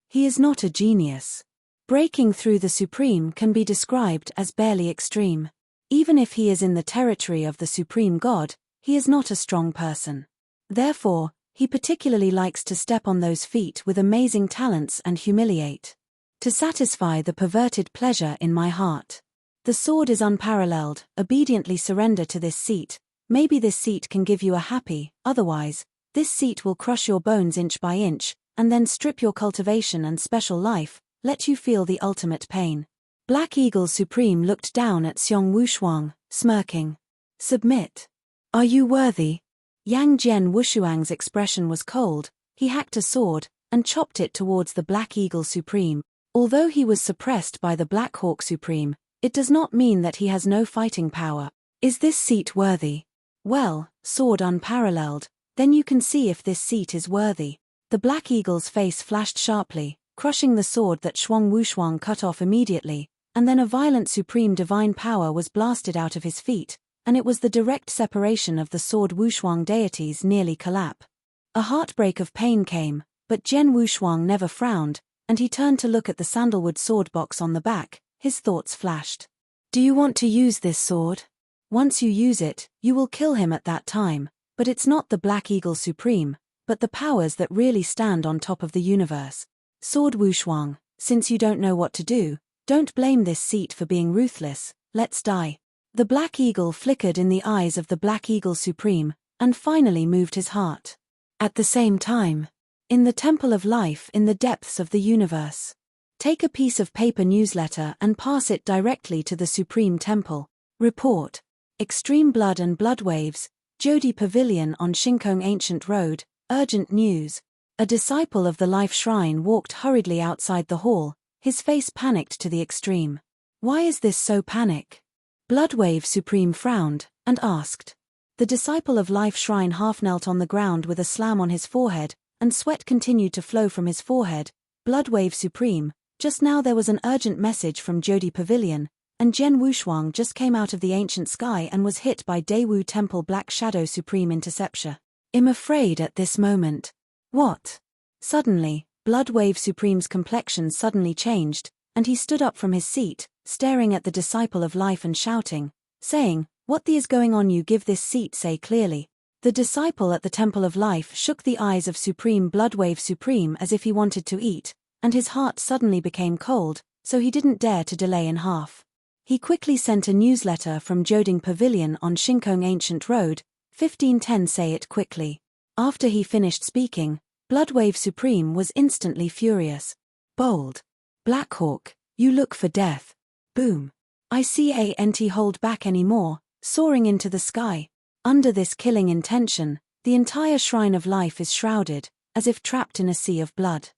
He is not a genius. Breaking through the Supreme can be described as barely extreme. Even if he is in the territory of the Supreme God, he is not a strong person. Therefore, he particularly likes to step on those feet with amazing talents and humiliate. To satisfy the perverted pleasure in my heart. The sword is unparalleled. Obediently surrender to this seat. Maybe this seat can give you a happy, otherwise, this seat will crush your bones inch by inch, and then strip your cultivation and special life, let you feel the ultimate pain. Black Eagle Supreme looked down at Xiong Wushuang, smirking. Submit. Are you worthy? Yang Jian Wushuang's expression was cold. He hacked a sword, and chopped it towards the Black Eagle Supreme. Although he was suppressed by the Black Hawk Supreme, it does not mean that he has no fighting power. Is this seat worthy? Well, sword unparalleled, then you can see if this seat is worthy. The Black Eagle's face flashed sharply, crushing the sword that Xiong Wushuang cut off immediately, and then a violent supreme divine power was blasted out of his feet, and it was the direct separation of the sword Wushuang deities nearly collapsed. A heartbreak of pain came, but Jian Wushuang never frowned, and he turned to look at the sandalwood sword box on the back. His thoughts flashed. Do you want to use this sword? Once you use it, you will kill him at that time, but it's not the Black Eagle Supreme, but the powers that really stand on top of the universe. Sword Wushuang, since you don't know what to do, don't blame this seat for being ruthless, let's die. The Black Eagle flickered in the eyes of the Black Eagle Supreme, and finally moved his heart. At the same time, in the Temple of Life in the depths of the universe. Take a piece of paper newsletter and pass it directly to the Supreme Temple. Report. Extreme blood and blood waves, Jodi Pavilion on Shinkong Ancient Road, urgent news. A disciple of the Life Shrine walked hurriedly outside the hall, his face panicked to the extreme. Why is this so panic? Bloodwave Supreme frowned, and asked. The disciple of Life Shrine half knelt on the ground with a slam on his forehead, and sweat continued to flow from his forehead. Bloodwave Supreme, just now there was an urgent message from Jodi Pavilion, and Jian Wushuang just came out of the ancient sky and was hit by Daewoo Temple Black Shadow Supreme Interception. I'm afraid at this moment. What? Suddenly, Bloodwave Supreme's complexion suddenly changed, and he stood up from his seat, staring at the disciple of life and shouting, saying, What the is going on? You give this seat say clearly. The disciple at the Temple of Life shook the eyes of Supreme Bloodwave Supreme as if he wanted to eat, and his heart suddenly became cold, so he didn't dare to delay in half. He quickly sent a newsletter from Joding Pavilion on Shinkong Ancient Road, 1510 Say it quickly. After he finished speaking, Bloodwave Supreme was instantly furious. Bold. Blackhawk, you look for death. Boom. I can't hold back anymore, soaring into the sky. Under this killing intention, the entire Shrine of Life is shrouded, as if trapped in a sea of blood.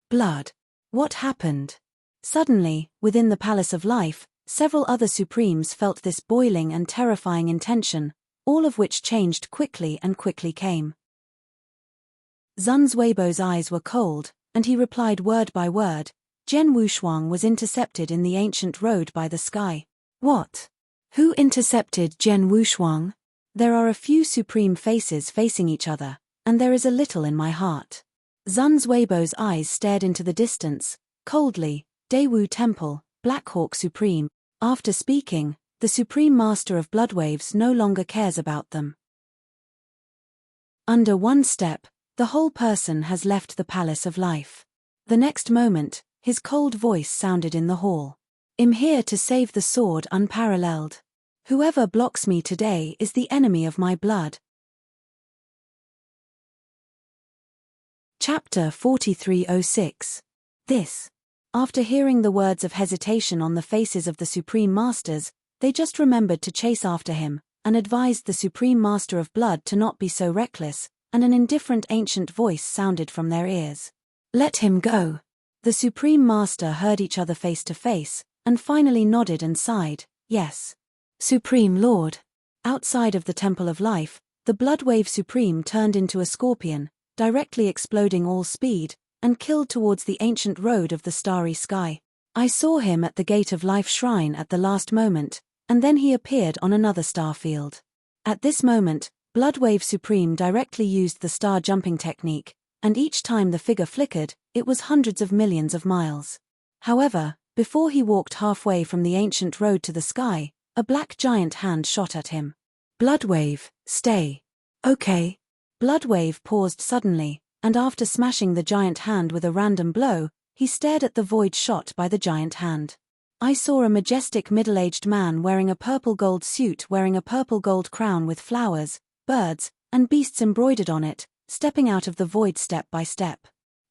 Blood. What happened? Suddenly, within the Palace of Life, several other Supremes felt this boiling and terrifying intention, all of which changed quickly and quickly came. Zun Zuibo's eyes were cold, and he replied word by word. Zhen Wushuang was intercepted in the ancient road by the sky. What? Who intercepted Zhen Wushuang? There are a few supreme faces facing each other, and there is a little in my heart. Zun Zuibo's eyes stared into the distance, coldly. Daewu Temple, Blackhawk Supreme. After speaking, the Supreme Master of Bloodwaves no longer cares about them. Under one step, the whole person has left the Palace of Life. The next moment, his cold voice sounded in the hall. I'm here to save the sword unparalleled. Whoever blocks me today is the enemy of my blood. Chapter 4306. This. After hearing the words of hesitation on the faces of the Supreme Masters, they just remembered to chase after him, and advised the Supreme Master of Blood to not be so reckless, and an indifferent ancient voice sounded from their ears. Let him go. The Supreme Master heard each other face to face, and finally nodded and sighed, yes. Supreme Lord. Outside of the Temple of Life, the Bloodwave Supreme turned into a scorpion, directly exploding all speed, and killed towards the ancient road of the starry sky. I saw him at the Gate of Life Shrine at the last moment, and then he appeared on another star field. At this moment, Bloodwave Supreme directly used the star jumping technique, and each time the figure flickered, it was hundreds of millions of miles. However, before he walked halfway from the ancient road to the sky, a black giant hand shot at him. Bloodwave, stay. Okay. Bloodwave paused suddenly, and after smashing the giant hand with a random blow, he stared at the void shot by the giant hand. I saw a majestic middle-aged man wearing a purple gold suit, wearing a purple gold crown with flowers, birds, and beasts embroidered on it, stepping out of the void step by step.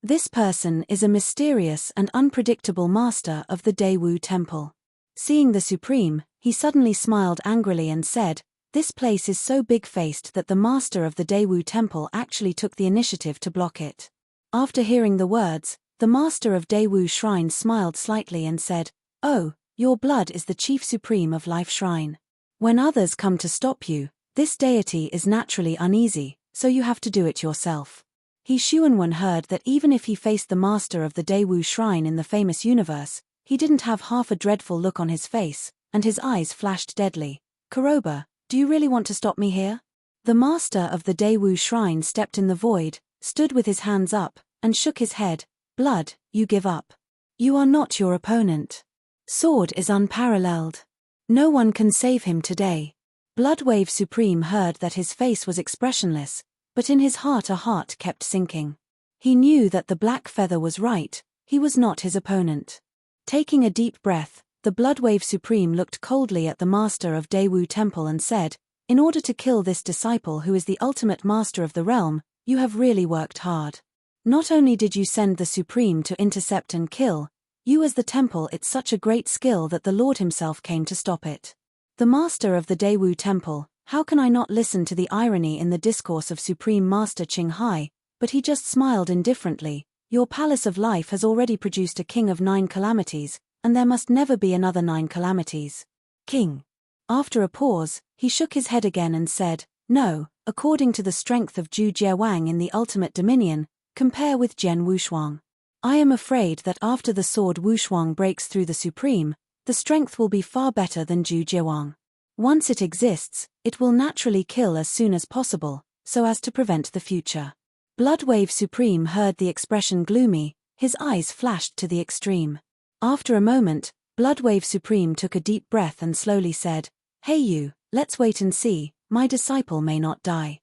This person is a mysterious and unpredictable master of the Daewu Temple. Seeing the Supreme, he suddenly smiled angrily and said, "This place is so big-faced that the master of the Daewu Temple actually took the initiative to block it." After hearing the words, the master of Daewu Shrine smiled slightly and said, "Oh, your blood is the chief supreme of Life Shrine. When others come to stop you, this deity is naturally uneasy, so you have to do it yourself." He Xuanwen heard that even if he faced the master of the Daewu Shrine in the famous universe, he didn't have half a dreadful look on his face, and his eyes flashed deadly. "Kuroba, do you really want to stop me here?" The master of the Daewu Shrine stepped in the void, stood with his hands up, and shook his head. "Blood, you give up. You are not your opponent. Sword is unparalleled. No one can save him today." Bloodwave Supreme heard that his face was expressionless, but in his heart a heart kept sinking. He knew that the black feather was right, he was not his opponent. Taking a deep breath, the Bloodwave Supreme looked coldly at the master of Daewu Temple and said, "In order to kill this disciple who is the ultimate master of the realm, you have really worked hard. Not only did you send the Supreme to intercept and kill, you as the temple, it's such a great skill that the Lord himself came to stop it." The master of the Daewu Temple, how can I not listen to the irony in the discourse of Supreme Master Qinghai, but he just smiled indifferently. "Your Palace of Life has already produced a king of 9 calamities, and there must never be another 9 calamities. King." After a pause, he shook his head again and said, "No, according to the strength of Zhu Jiawang in the ultimate dominion, compare with Zhen Wushuang. I am afraid that after the sword Wushuang breaks through the Supreme, the strength will be far better than Zhu Jiawang. Once it exists, it will naturally kill as soon as possible, so as to prevent the future." Bloodwave Supreme heard the expression gloomy, his eyes flashed to the extreme. After a moment, Bloodwave Supreme took a deep breath and slowly said, "Hey you, let's wait and see, my disciple may not die."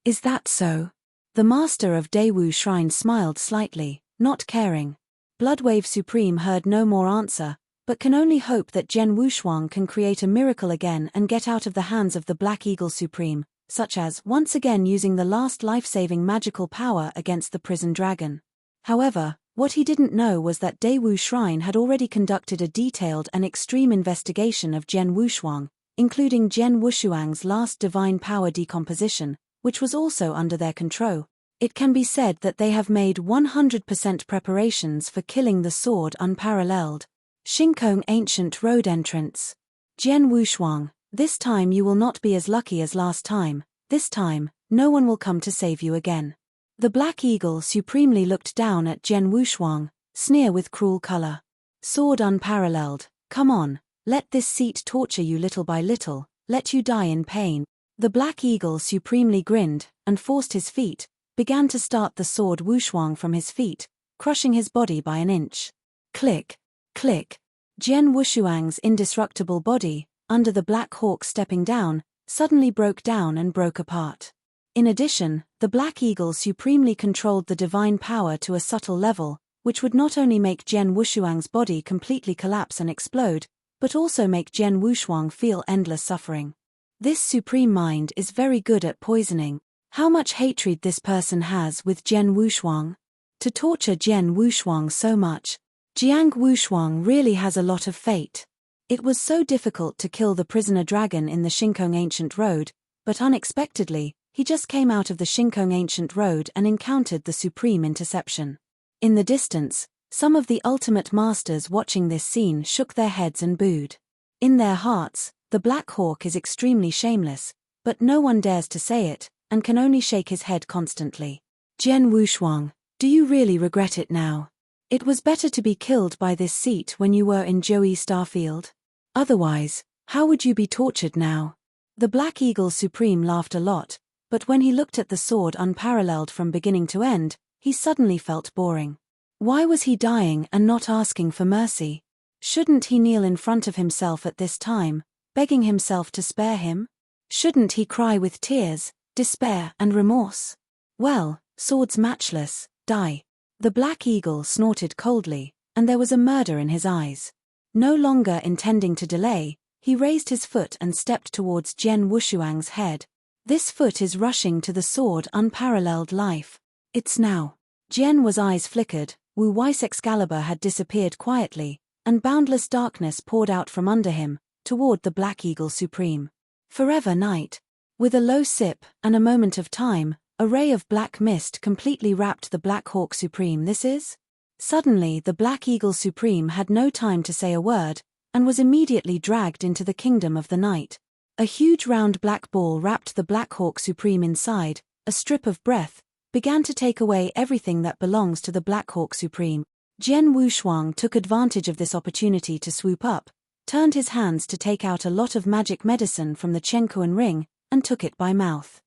"Is that so?" The master of Daewu Shrine smiled slightly, not caring. Bloodwave Supreme heard no more answer, but can only hope that Jian Wushuang can create a miracle again and get out of the hands of the Black Eagle Supreme, such as once again using the last life-saving magical power against the prison dragon. However, what he didn't know was that Daewu Shrine had already conducted a detailed and extreme investigation of Jian Wushuang, including Jian Wushuang's last divine power decomposition, which was also under their control. It can be said that they have made 100% preparations for killing the sword unparalleled. Shinkong Ancient Road Entrance. Jian Wushuang, this time you will not be as lucky as last time. This time, no one will come to save you again. The Black Eagle supremely looked down at Jian Wushuang, sneer with cruel color. Sword unparalleled, come on, let this seat torture you little by little, let you die in pain. The Black Eagle supremely grinned, and forced his feet, began to start the sword Wushuang from his feet, crushing his body by an inch. Click, click. Jian Wushuang's indestructible body, under the Black Hawk stepping down, suddenly broke down and broke apart. In addition, the Black Eagle supremely controlled the divine power to a subtle level, which would not only make Jian Wushuang's body completely collapse and explode, but also make Jian Wushuang feel endless suffering. This supreme mind is very good at poisoning. How much hatred this person has with Jian Wushuang. To torture Jian Wushuang so much. Jiang Wushuang really has a lot of fate. It was so difficult to kill the prisoner dragon in the Shinkong Ancient Road, but unexpectedly, he just came out of the Shinkong Ancient Road and encountered the supreme interception. In the distance, some of the ultimate masters watching this scene shook their heads and booed. In their hearts, the Black Hawk is extremely shameless, but no one dares to say it, and can only shake his head constantly. Jian Wushuang, do you really regret it now? It was better to be killed by this seat when you were in Joey Starfield. Otherwise, how would you be tortured now? The Black Eagle Supreme laughed a lot, but when he looked at the sword unparalleled from beginning to end, he suddenly felt boring. Why was he dying and not asking for mercy? Shouldn't he kneel in front of himself at this time, begging himself to spare him? Shouldn't he cry with tears, despair and remorse? Well, swords matchless, die. The Black Eagle snorted coldly, and there was a murder in his eyes. No longer intending to delay, he raised his foot and stepped towards Jian Wushuang's head. This foot is rushing to the sword unparalleled life. It's now. Jian's eyes flickered, Wu Wei's Excalibur had disappeared quietly, and boundless darkness poured out from under him, toward the Black Eagle Supreme. Forever night. With a low sip and a moment of time, a ray of black mist completely wrapped the Black Hawk Supreme. This is? Suddenly the Black Eagle Supreme had no time to say a word, and was immediately dragged into the kingdom of the night. A huge round black ball wrapped the Black Hawk Supreme inside, a strip of breath, began to take away everything that belongs to the Black Hawk Supreme. Jian Wushuang took advantage of this opportunity to swoop up, turned his hands to take out a lot of magic medicine from the Chenkuan ring, and took it by mouth.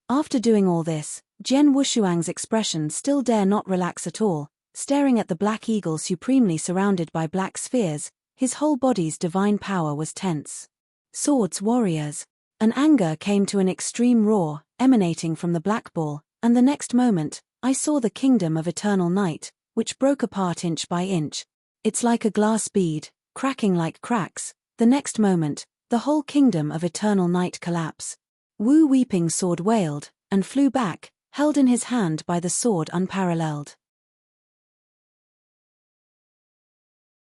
After doing all this, Jian Wushuang's expression still dare not relax at all, staring at the Black Eagle supremely surrounded by black spheres, his whole body's divine power was tense. Swords warriors. An anger came to an extreme roar, emanating from the black ball, and the next moment, I saw the kingdom of eternal night, which broke apart inch by inch. It's like a glass bead, cracking like cracks. The next moment, the whole kingdom of eternal night collapse. Wu Weeping Sword wailed, and flew back, held in his hand by the sword unparalleled.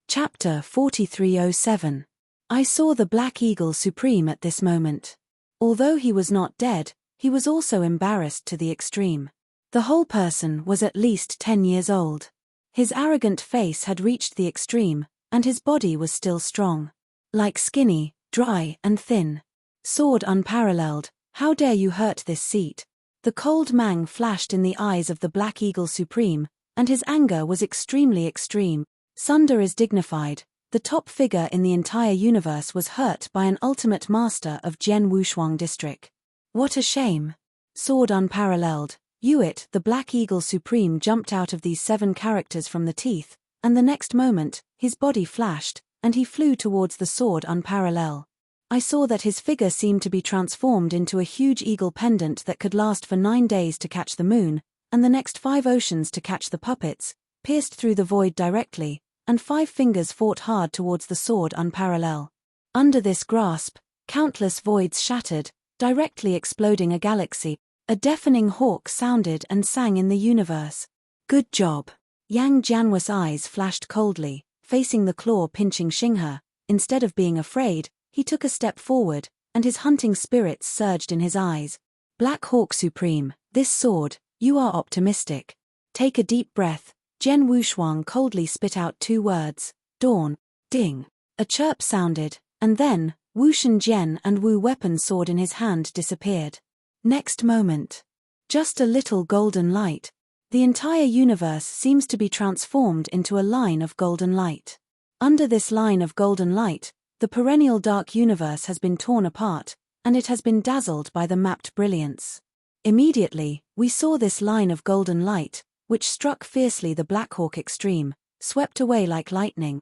Chapter 4307. I saw the Black Eagle Supreme at this moment. Although he was not dead, he was also embarrassed to the extreme. The whole person was at least 10 years old. His arrogant face had reached the extreme, and his body was still strong. Like skinny, dry and thin. Sword unparalleled, how dare you hurt this seat? The cold mang flashed in the eyes of the Black Eagle Supreme, and his anger was extremely extreme. Sunder is dignified. The top figure in the entire universe was hurt by an ultimate master of Jian Wushuang district. What a shame. Sword unparalleled. Yuit, the Black Eagle Supreme jumped out of these 7 characters from the teeth, and the next moment, his body flashed, and he flew towards the sword unparalleled. I saw that his figure seemed to be transformed into a huge eagle pendant that could last for 9 days to catch the moon, and the next 5 oceans to catch the puppets, pierced through the void directly, and 5 fingers fought hard towards the sword unparalleled. Under this grasp, countless voids shattered, directly exploding a galaxy. A deafening hawk sounded and sang in the universe. Good job. Yang Jianhua's eyes flashed coldly, facing the claw-pinching Xinghe. Instead of being afraid, he took a step forward, and his hunting spirits surged in his eyes. Black Hawk Supreme, this sword, you are optimistic. Take a deep breath. Jian Wushuang coldly spit out 2 words. Dawn. Ding. A chirp sounded, and then, Wu Shenzhen and Wu weapon sword in his hand disappeared. Next moment. Just a little golden light. The entire universe seems to be transformed into a line of golden light. Under this line of golden light, the perennial dark universe has been torn apart, and it has been dazzled by the mapped brilliance. Immediately, we saw this line of golden light, which struck fiercely the Black Hawk Extreme, swept away like lightning.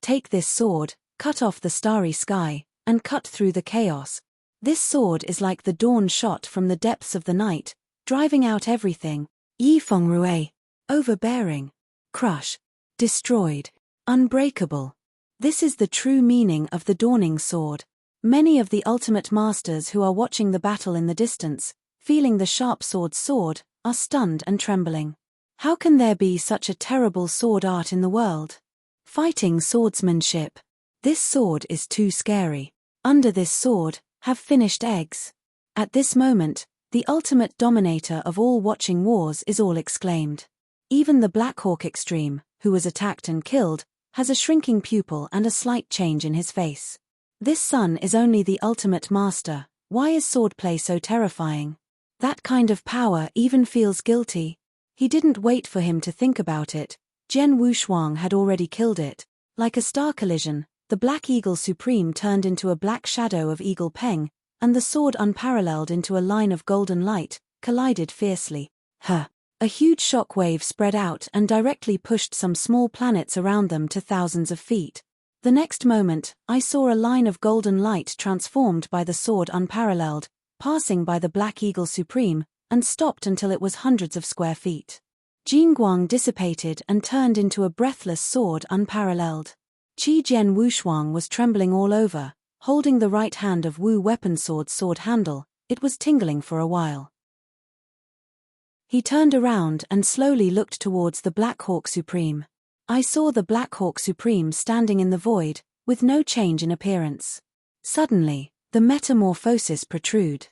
Take this sword, cut off the starry sky, and cut through the chaos. This sword is like the dawn shot from the depths of the night, driving out everything. Yi Fengrui. Overbearing. Crush. Destroyed. Unbreakable. This is the true meaning of the dawning sword. Many of the ultimate masters who are watching the battle in the distance, feeling the sharp sword's sword, are stunned and trembling. How can there be such a terrible sword art in the world? Fighting swordsmanship. This sword is too scary. Under this sword, have finished eggs. At this moment, the ultimate dominator of all watching wars is all exclaimed. Even the Black Hawk Extreme, who was attacked and killed, has a shrinking pupil and a slight change in his face. This son is only the ultimate master. Why is swordplay so terrifying? That kind of power even feels guilty. He didn't wait for him to think about it. Jian Wushuang had already killed it. Like a star collision, the Black Eagle Supreme turned into a black shadow of Eagle Peng, and the sword unparalleled into a line of golden light, collided fiercely. A huge shock wave spread out and directly pushed some small planets around them to thousands of feet. The next moment, I saw a line of golden light transformed by the sword unparalleled, passing by the Black Eagle Supreme, and stopped until it was hundreds of square feet. Jingguang dissipated and turned into a breathless sword unparalleled. Qi Jian Wushuang was trembling all over, holding the right hand of Wu weapon sword handle. It was tingling for a while. He turned around and slowly looked towards the Black Hawk Supreme. I saw the Black Hawk Supreme standing in the void, with no change in appearance. Suddenly, the metamorphosis protrude.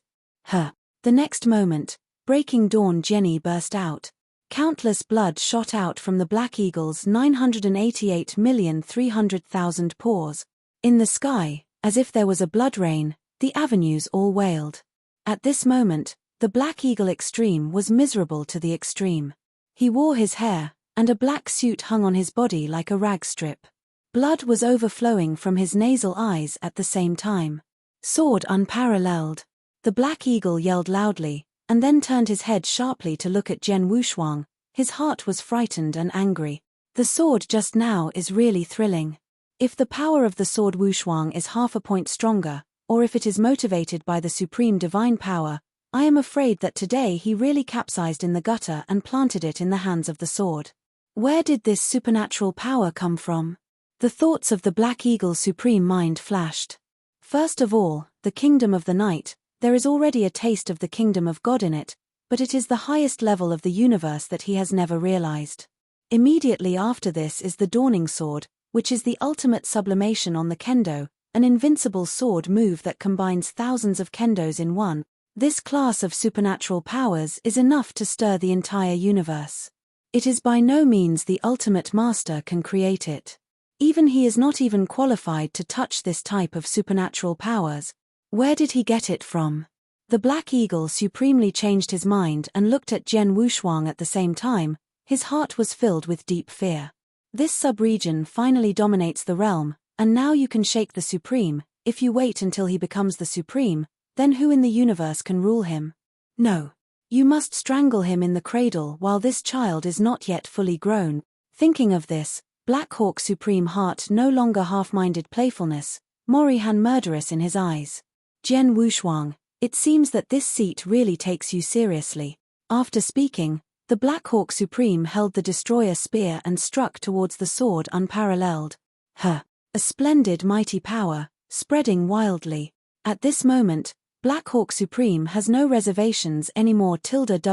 The next moment, breaking dawn Jenny burst out. Countless blood shot out from the Black Eagle's 988,300,000 pores. In the sky, as if there was a blood rain, the avenues all wailed. At this moment, the Black Eagle Extreme was miserable to the extreme. He wore his hair, and a black suit hung on his body like a rag strip. Blood was overflowing from his nasal eyes at the same time. Sword unparalleled. The Black Eagle yelled loudly, and then turned his head sharply to look at Jian Wushuang. His heart was frightened and angry. The sword just now is really thrilling. If the power of the sword Wushuang is half a point stronger, or if it is motivated by the supreme divine power, I am afraid that today he really capsized in the gutter and planted it in the hands of the sword. Where did this supernatural power come from? The thoughts of the Black Eagle Supreme mind flashed. First of all, the kingdom of the night. There is already a taste of the kingdom of God in it, but it is the highest level of the universe that he has never realized. Immediately after this is the dawning sword, which is the ultimate sublimation on the kendo, an invincible sword move that combines thousands of kendos in one. This class of supernatural powers is enough to stir the entire universe. It is by no means the ultimate master can create it. Even he is not even qualified to touch this type of supernatural powers. Where did he get it from? The Black Eagle supremely changed his mind and looked at Jian Wushuang at the same time. His heart was filled with deep fear. This sub-region finally dominates the realm, and now you can shake the supreme. If you wait until he becomes the supreme, then who in the universe can rule him? No. You must strangle him in the cradle while this child is not yet fully grown. Thinking of this, Black Hawk Supreme heart no longer half-minded playfulness, Morihan murderous in his eyes. Jian Wushuang, it seems that this seat really takes you seriously. After speaking, The Black Hawk Supreme held the destroyer spear and struck towards the sword unparalleled. A splendid mighty power, spreading wildly. At this moment, Black Hawk Supreme has no reservations anymore. www.mtl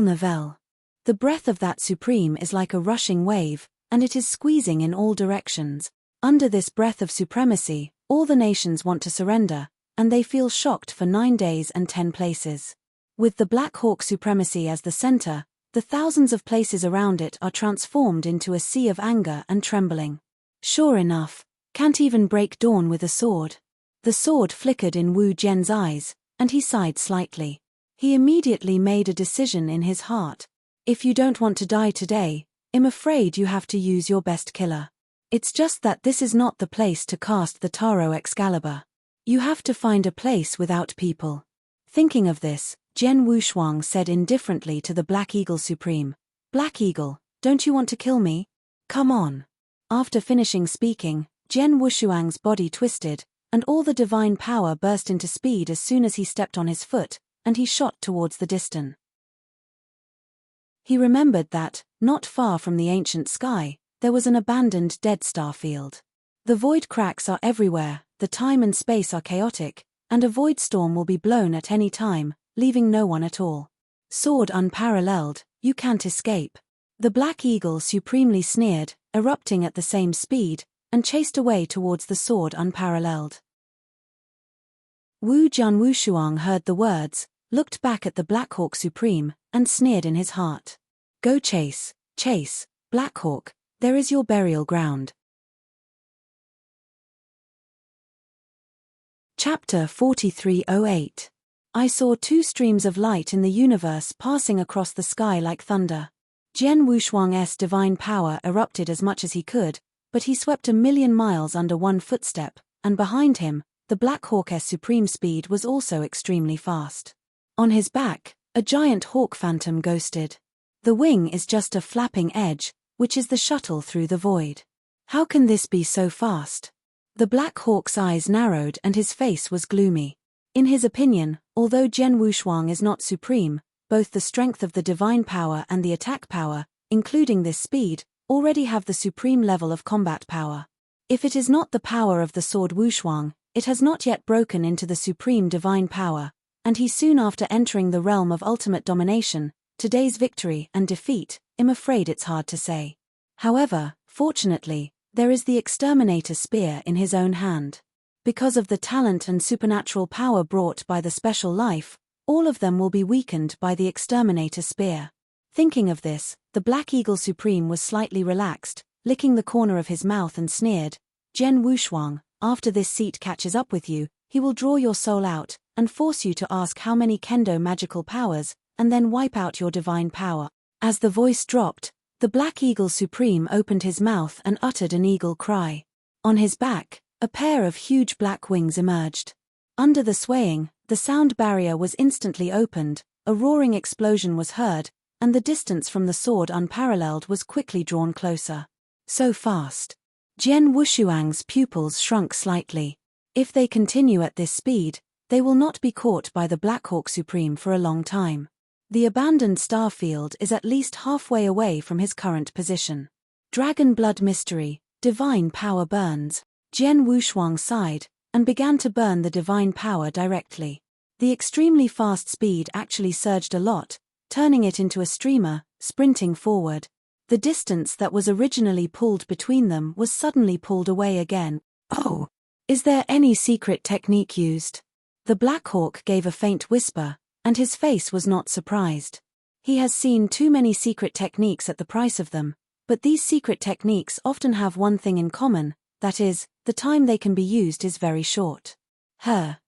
Novel. The breath of that Supreme is like a rushing wave, and it is squeezing in all directions. Under this breath of supremacy, all the nations want to surrender, and they feel shocked for 9 days and 10 places. With the Black Hawk Supremacy as the center, the thousands of places around it are transformed into a sea of anger and trembling. Sure enough, can't even break dawn with a sword. The sword flickered in Wu Jian's eyes, and he sighed slightly. He immediately made a decision in his heart. If you don't want to die today, I'm afraid you have to use your best killer. It's just that this is not the place to cast the Taro Excalibur. You have to find a place without people. Thinking of this, Jian Wushuang said indifferently to the Black Eagle Supreme, "Black Eagle, don't you want to kill me? Come on." After finishing speaking, Jian Wushuang's body twisted, and all the divine power burst into speed as soon as he stepped on his foot, and he shot towards the distance. He remembered that, not far from the ancient sky, there was an abandoned dead star field. The void cracks are everywhere, the time and space are chaotic, and a void storm will be blown at any time, leaving no one at all. Sword unparalleled, you can't escape. The Black Eagle supremely sneered, erupting at the same speed, and chased away towards the sword unparalleled. Wu Jian Wushuang heard the words, looked back at the Black Hawk Supreme, and sneered in his heart. Go chase, chase, Black Hawk, there is your burial ground. Chapter 4308. I saw 2 streams of light in the universe passing across the sky like thunder. Jian Wushuang's divine power erupted as much as he could, but he swept 1,000,000 miles under one footstep, and behind him, the Black Hawk's supreme speed was also extremely fast. On his back, a giant hawk phantom ghosted. The wing is just a flapping edge, which is the shuttle through the void. How can this be so fast? The Black Hawk's eyes narrowed and his face was gloomy. In his opinion, although Jian Wushuang is not supreme, both the strength of the divine power and the attack power, including this speed, already have the supreme level of combat power. If it is not the power of the sword Wushuang, it has not yet broken into the supreme divine power, and he soon after entering the realm of ultimate domination, today's victory and defeat, I'm afraid it's hard to say. However, fortunately, there is the exterminator spear in his own hand. Because of the talent and supernatural power brought by the special life, all of them will be weakened by the exterminator spear. Thinking of this, the Black Eagle Supreme was slightly relaxed, licking the corner of his mouth and sneered, Jian Wushuang, after this seat catches up with you, he will draw your soul out, and force you to ask how many kendo magical powers, and then wipe out your divine power. As the voice dropped, the Black Eagle Supreme opened his mouth and uttered an eagle cry. On his back, a pair of huge black wings emerged. Under the swaying, the sound barrier was instantly opened, a roaring explosion was heard, and the distance from the sword unparalleled was quickly drawn closer. So fast. Jian Wushuang's pupils shrunk slightly. If they continue at this speed, they will not be caught by the Black Hawk Supreme for a long time. The abandoned star field is at least halfway away from his current position. Dragon blood mystery, divine power burns. Jian Wushuang sighed, and began to burn the divine power directly. The extremely fast speed actually surged a lot, turning it into a streamer, sprinting forward. The distance that was originally pulled between them was suddenly pulled away again. Oh! Is there any secret technique used? The Black Hawk gave a faint whisper, and his face was not surprised. He has seen too many secret techniques at the price of them, but these secret techniques often have one thing in common, that is, the time they can be used is very short.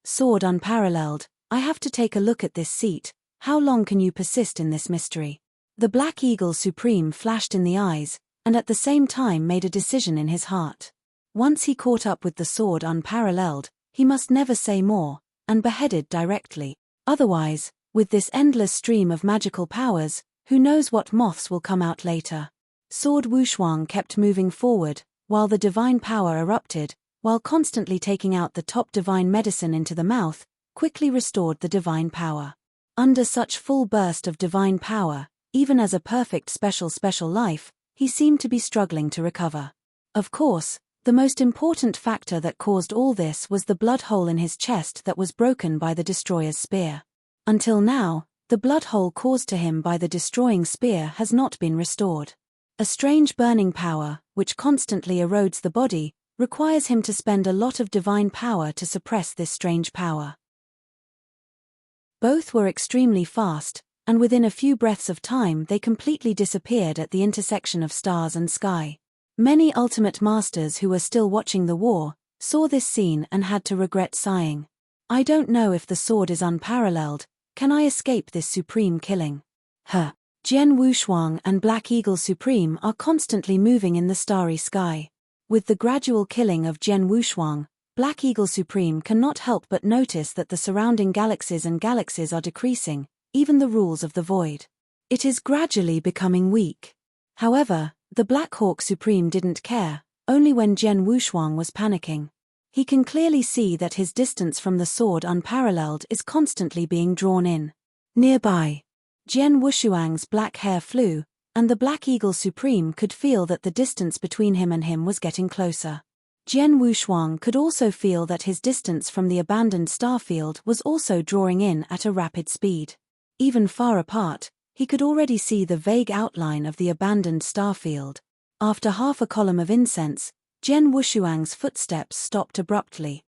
Sword unparalleled, I have to take a look at this seat, how long can you persist in this mystery? The Black Eagle Supreme flashed in the eyes, and at the same time made a decision in his heart. Once he caught up with the sword unparalleled, he must never say more, and beheaded directly. Otherwise, with this endless stream of magical powers, who knows what moths will come out later. Sword Wushuang kept moving forward, while the divine power erupted, while constantly taking out the top divine medicine into the mouth, quickly restored the divine power. Under such full burst of divine power, even as a perfect special life, he seemed to be struggling to recover. Of course, the most important factor that caused all this was the blood hole in his chest that was broken by the destroyer's spear. Until now, the blood hole caused to him by the destroying spear has not been restored. A strange burning power, which constantly erodes the body, requires him to spend a lot of divine power to suppress this strange power. Both were extremely fast, and within a few breaths of time they completely disappeared at the intersection of stars and sky. Many ultimate masters who were still watching the war saw this scene and had to regret sighing. I don't know if the sword is unparalleled. Can I escape this supreme killing? Jian Wushuang and Black Eagle Supreme are constantly moving in the starry sky. With the gradual killing of Jian Wushuang, Black Eagle Supreme cannot help but notice that the surrounding galaxies are decreasing, even the rules of the void. It is gradually becoming weak. However, the Black Hawk Supreme didn't care, only when Jian Wushuang was panicking. He can clearly see that his distance from the sword unparalleled is constantly being drawn in. Nearby, Jian Wushuang's black hair flew, and the Black Eagle Supreme could feel that the distance between him was getting closer. Jian Wushuang could also feel that his distance from the abandoned starfield was also drawing in at a rapid speed. Even far apart, he could already see the vague outline of the abandoned starfield. After half a column of incense, Jian Wushuang's footsteps stopped abruptly.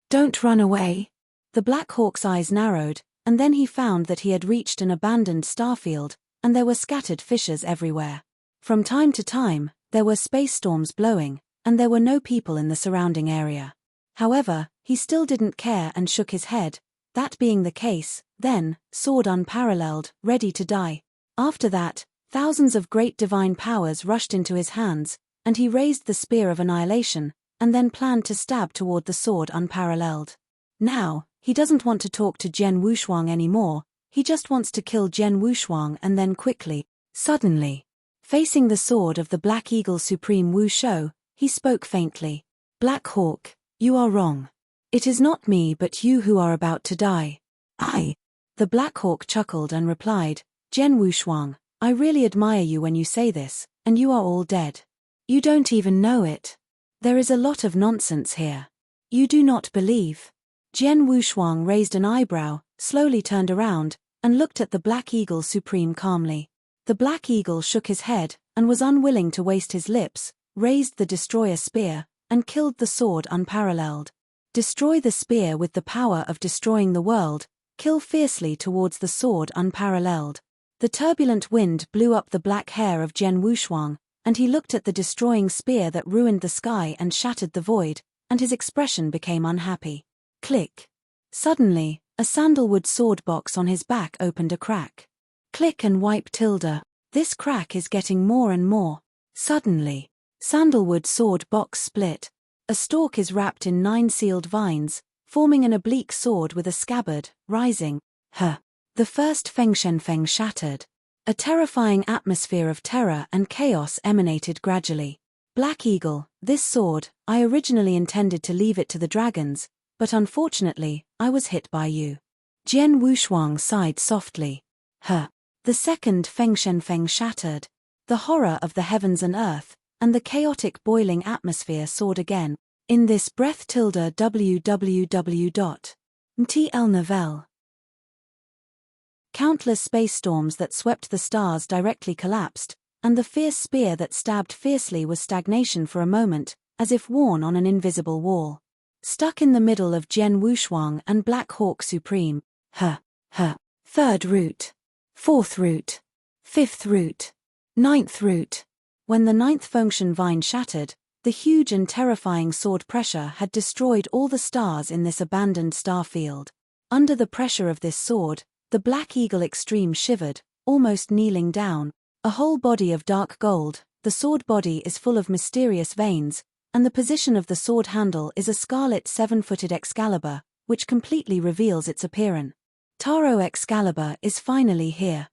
Don't run away. The Black Hawk's eyes narrowed, and then he found that he had reached an abandoned starfield, and there were scattered fissures everywhere. From time to time, there were space storms blowing, and there were no people in the surrounding area. However, he still didn't care and shook his head. That being the case, then, sword unparalleled, ready to die. After that, thousands of great divine powers rushed into his hands, and he raised the spear of annihilation, and then planned to stab toward the sword unparalleled. Now, he doesn't want to talk to Jian Wushuang anymore, he just wants to kill Jian Wushuang and then quickly. Suddenly, facing the sword of the Black Eagle Supreme Wu Shou, he spoke faintly. Black Hawk, you are wrong. It is not me but you who are about to die. The Black Hawk chuckled and replied, Jian Wushuang, I really admire you when you say this, and you are all dead. You don't even know it. There is a lot of nonsense here. You do not believe. Jian Wushuang raised an eyebrow, slowly turned around, and looked at the Black Eagle Supreme calmly. The Black Eagle shook his head, and was unwilling to waste his lips, raised the destroyer spear, and killed the sword unparalleled. Destroy the spear with the power of destroying the world, kill fiercely towards the sword unparalleled. The turbulent wind blew up the black hair of Jian Wushuang, and he looked at the destroying spear that ruined the sky and shattered the void, and his expression became unhappy. Click. Suddenly, a sandalwood sword box on his back opened a crack. Click and wipe tilde. This crack is getting more and more. Suddenly, sandalwood sword box split. A stalk is wrapped in 9 sealed vines, forming an oblique sword with a scabbard, rising. The first Feng Shenfeng shattered. A terrifying atmosphere of terror and chaos emanated gradually. Black Eagle, this sword, I originally intended to leave it to the dragons, but unfortunately, I was hit by you. Jian Wushuang sighed softly. The second Feng Shenfeng shattered. The horror of the heavens and earth, and the chaotic boiling atmosphere soared again. In this breath www.mtl novel. Countless space storms that swept the stars directly collapsed, and the fierce spear that stabbed fiercely was stagnation for a moment, as if worn on an invisible wall. Stuck in the middle of Jian Wushuang and Black Hawk Supreme. Third root. Fourth root. Fifth root. Ninth root. When the 9th function vine shattered, the huge and terrifying sword pressure had destroyed all the stars in this abandoned star field. Under the pressure of this sword, the Black Eagle Extreme shivered, almost kneeling down. A whole body of dark gold, the sword body is full of mysterious veins, and the position of the sword handle is a scarlet 7-footed Excalibur, which completely reveals its appearance. Taro Excalibur is finally here.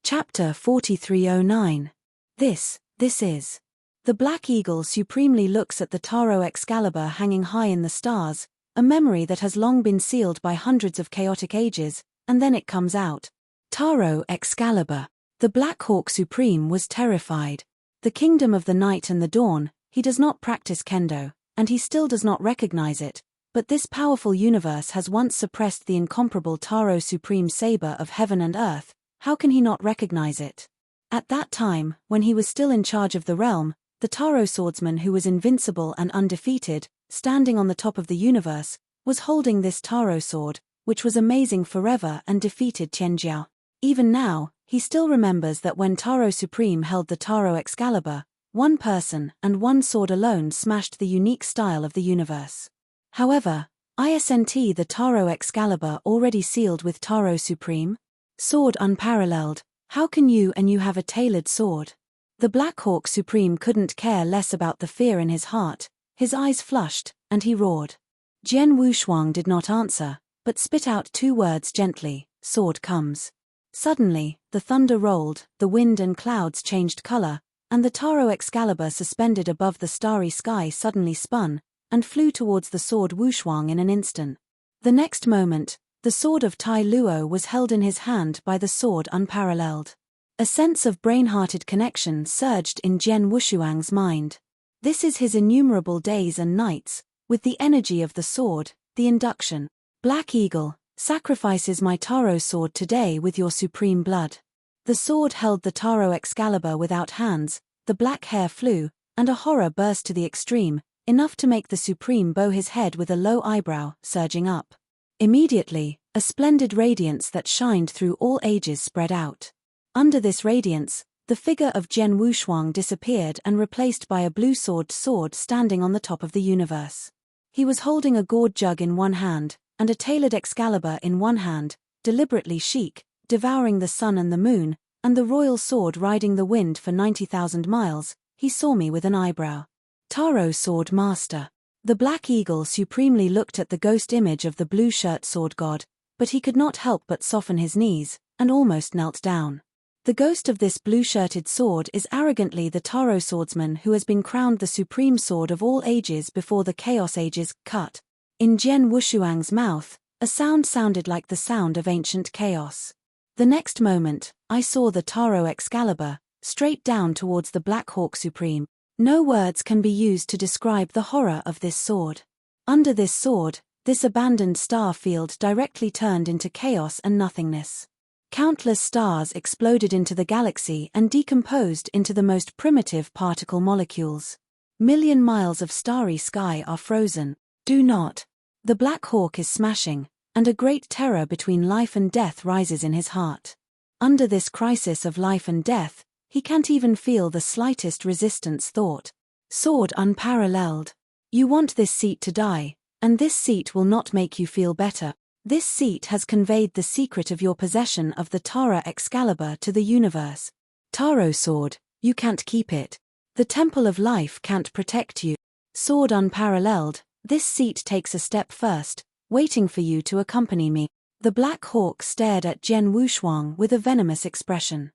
Chapter 4309. This is. The Black Eagle supremely looks at the Taro Excalibur hanging high in the stars, a memory that has long been sealed by hundreds of chaotic ages, and then it comes out. Taro Excalibur. The Black Hawk Supreme was terrified. The kingdom of the night and the dawn, he does not practice kendo, and he still does not recognize it, but this powerful universe has once suppressed the incomparable Taro Supreme Saber of heaven and earth. How can he not recognize it? At that time, when he was still in charge of the realm, the Taro swordsman who was invincible and undefeated, standing on the top of the universe, was holding this Taro sword, which was amazing forever and defeated Tianjiao. Even now, he still remembers that when Taro Supreme held the Taro Excalibur, one person and one sword alone smashed the unique style of the universe. However, isn't the Taro Excalibur already sealed with Taro Supreme? Sword unparalleled, how can you have a tailored sword? The Black Hawk Supreme couldn't care less about the fear in his heart, his eyes flushed, and he roared. Jian Wushuang did not answer, but spit out 2 words gently, sword comes. Suddenly, the thunder rolled, the wind and clouds changed color, and the Taro Excalibur suspended above the starry sky suddenly spun, and flew towards the sword Wushuang in an instant. The next moment, the sword of Tai Luo was held in his hand by the sword unparalleled. A sense of brain-hearted connection surged in Jian Wushuang's mind. This is his innumerable days and nights, with the energy of the sword, the induction. Black Eagle, sacrifices my Taro sword today with your supreme blood. The sword held the Taro Excalibur without hands, the black hair flew, and a horror burst to the extreme, enough to make the Supreme bow his head with a low eyebrow, surging up. Immediately, a splendid radiance that shined through all ages spread out. Under this radiance, the figure of Jian Wushuang disappeared and replaced by a blue-sword standing on the top of the universe. He was holding a gourd jug in one hand, and a tailored Excalibur in one hand, deliberately chic, devouring the sun and the moon, and the royal sword riding the wind for 90,000 miles. He saw me with an eyebrow. Taro Sword Master. The Black Eagle supremely looked at the ghost image of the blue-shirt sword god, but he could not help but soften his knees, and almost knelt down. The ghost of this blue-shirted sword is arrogantly the Taro swordsman who has been crowned the supreme sword of all ages before the Chaos Ages. Cut. In Jian Wushuang's mouth, a sound sounded like the sound of ancient chaos. The next moment, I saw the Taro Excalibur, straight down towards the Black Hawk Supreme. No words can be used to describe the horror of this sword. Under this sword, this abandoned star field directly turned into chaos and nothingness. Countless stars exploded into the galaxy and decomposed into the most primitive particle molecules. Million miles of starry sky are frozen. Do not. The Black Hawk is smashing, and a great terror between life and death rises in his heart. Under this crisis of life and death, he can't even feel the slightest resistance thought. Sword unparalleled. You want this seat to die, and this seat will not make you feel better. This seat has conveyed the secret of your possession of the Taro Excalibur to the universe. Taro sword, you can't keep it. The Temple of Life can't protect you. Sword unparalleled, this seat takes a step first, waiting for you to accompany me. The Black Hawk stared at Jian Wushuang with a venomous expression.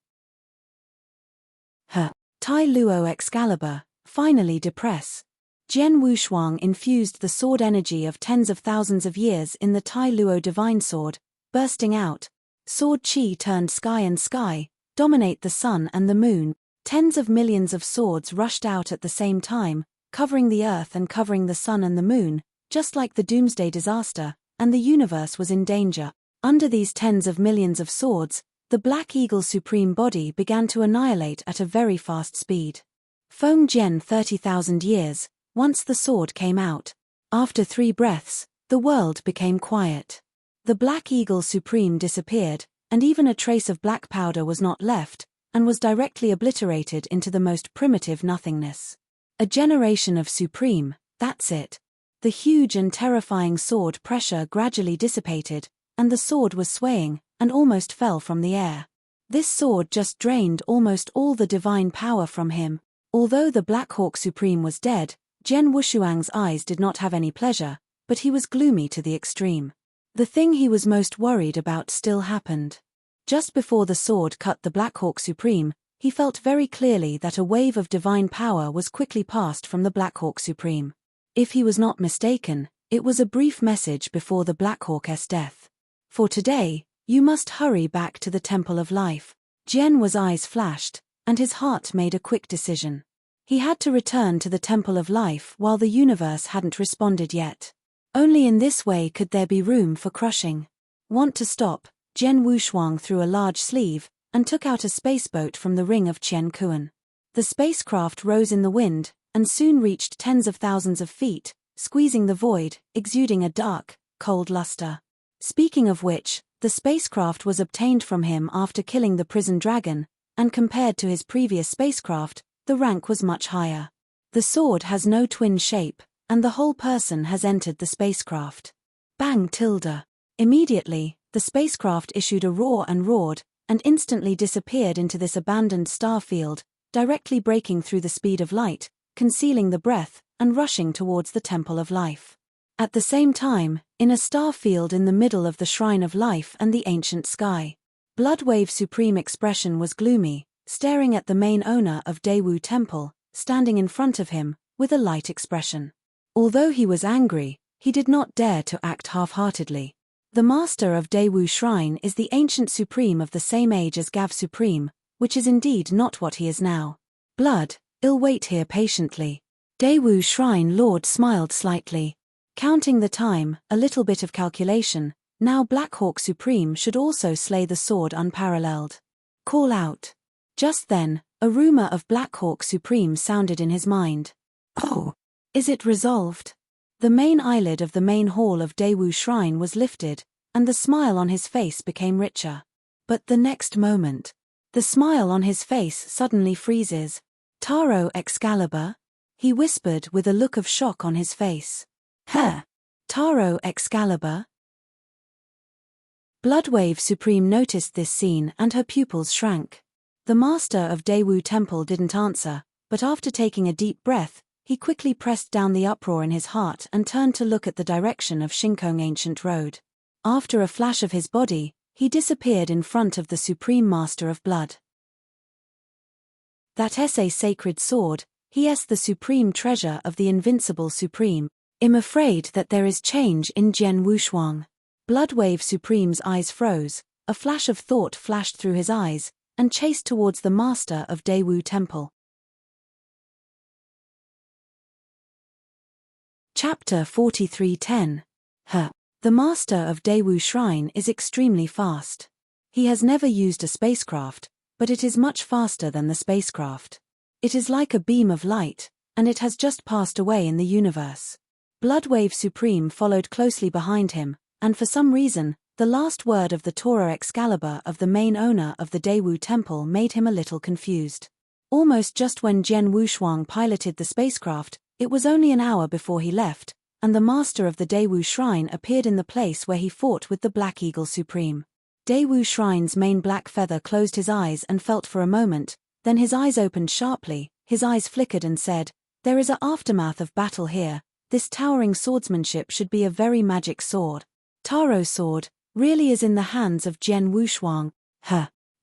Tai Luo Excalibur, finally depress. Jian Wushuang infused the sword energy of tens of thousands of years in the Tai Luo divine sword, bursting out. Sword chi turned sky and sky, dominate the sun and the moon. Tens of millions of swords rushed out at the same time, covering the earth and covering the sun and the moon, just like the doomsday disaster, and the universe was in danger. Under these tens of millions of swords, the Black Eagle supreme body began to annihilate at a very fast speed. Feng Jian 30,000 years, once the sword came out. After 3 breaths, the world became quiet. The Black Eagle supreme disappeared, and even a trace of black powder was not left, and was directly obliterated into the most primitive nothingness. A generation of supreme, that's it. The huge and terrifying sword pressure gradually dissipated, and the sword was swaying, and almost fell from the air. This sword just drained almost all the divine power from him. Although the Black Hawk Supreme was dead, Jian Wushuang's eyes did not have any pleasure, but he was gloomy to the extreme. The thing he was most worried about still happened. Just before the sword cut the Black Hawk Supreme, he felt very clearly that a wave of divine power was quickly passed from the Black Hawk Supreme. If he was not mistaken, It was a brief message before the Black Hawk's death. For today, you must hurry back to the Temple of Life. Jian's eyes flashed, and his heart made a quick decision. He had to return to the Temple of Life while the universe hadn't responded yet. Only in this way could there be room for crushing. Want to stop? Jian Wushuang threw a large sleeve and took out a spaceboat from the ring of Qian Kuan. The spacecraft rose in the wind and soon reached tens of thousands of feet, squeezing the void, exuding a dark, cold luster. Speaking of which, the spacecraft was obtained from him after killing the prison dragon, and compared to his previous spacecraft, the rank was much higher. The sword has no twin shape, and the whole person has entered the spacecraft. Bang tilde. Immediately, the spacecraft issued a roar and roared, and instantly disappeared into this abandoned star field, directly breaking through the speed of light, concealing the breath, and rushing towards the Temple of Life. At the same time, in a star field in the middle of the Shrine of Life and the ancient sky, Bloodwave Supreme expression was gloomy, staring at the main owner of Daewu Temple, standing in front of him, with a light expression. Although he was angry, he did not dare to act half-heartedly. The master of Daewu Shrine is the ancient supreme of the same age as Gav Supreme, which is indeed not what he is now. Blood, I'll wait here patiently. Daewu Shrine Lord smiled slightly. Counting the time, a little bit of calculation, now Black Hawk Supreme should also slay the sword unparalleled. Call out. Just then, a rumor of Black Hawk Supreme sounded in his mind. Oh! Is it resolved? The main eyelid of the main hall of Daewu Shrine was lifted, and the smile on his face became richer. But the next moment, the smile on his face suddenly freezes. Taro Excalibur? He whispered with a look of shock on his face. Huh? Taro Excalibur? Bloodwave Supreme noticed this scene and her pupils shrank. The master of Daewu Temple didn't answer, but after taking a deep breath, he quickly pressed down the uproar in his heart and turned to look at the direction of Shinkong Ancient Road. After a flash of his body, he disappeared in front of the Supreme Master of Blood. That a sacred sword, he is the supreme treasure of the invincible Supreme. I'm afraid that there is change in Jian Wushuang. Bloodwave Supreme's eyes froze, a flash of thought flashed through his eyes, and chased towards the master of Daewu Temple. Chapter 43:10. The master of Daewu Shrine is extremely fast. He has never used a spacecraft, but it is much faster than the spacecraft. It is like a beam of light, and it has just passed away in the universe. Bloodwave Supreme followed closely behind him, and for some reason, the last word of the Toro Excalibur of the main owner of the Daewu Temple made him a little confused. Almost just when Jian Wushuang piloted the spacecraft, it was only an hour before he left, and the master of the Daewu Shrine appeared in the place where he fought with the Black Eagle Supreme. Daewu Shrine's main black feather closed his eyes and felt for a moment, then his eyes opened sharply, his eyes flickered and said, "There is an aftermath of battle here. This towering swordsmanship should be a very magic sword. Taro's sword really is in the hands of Jian Wushuang."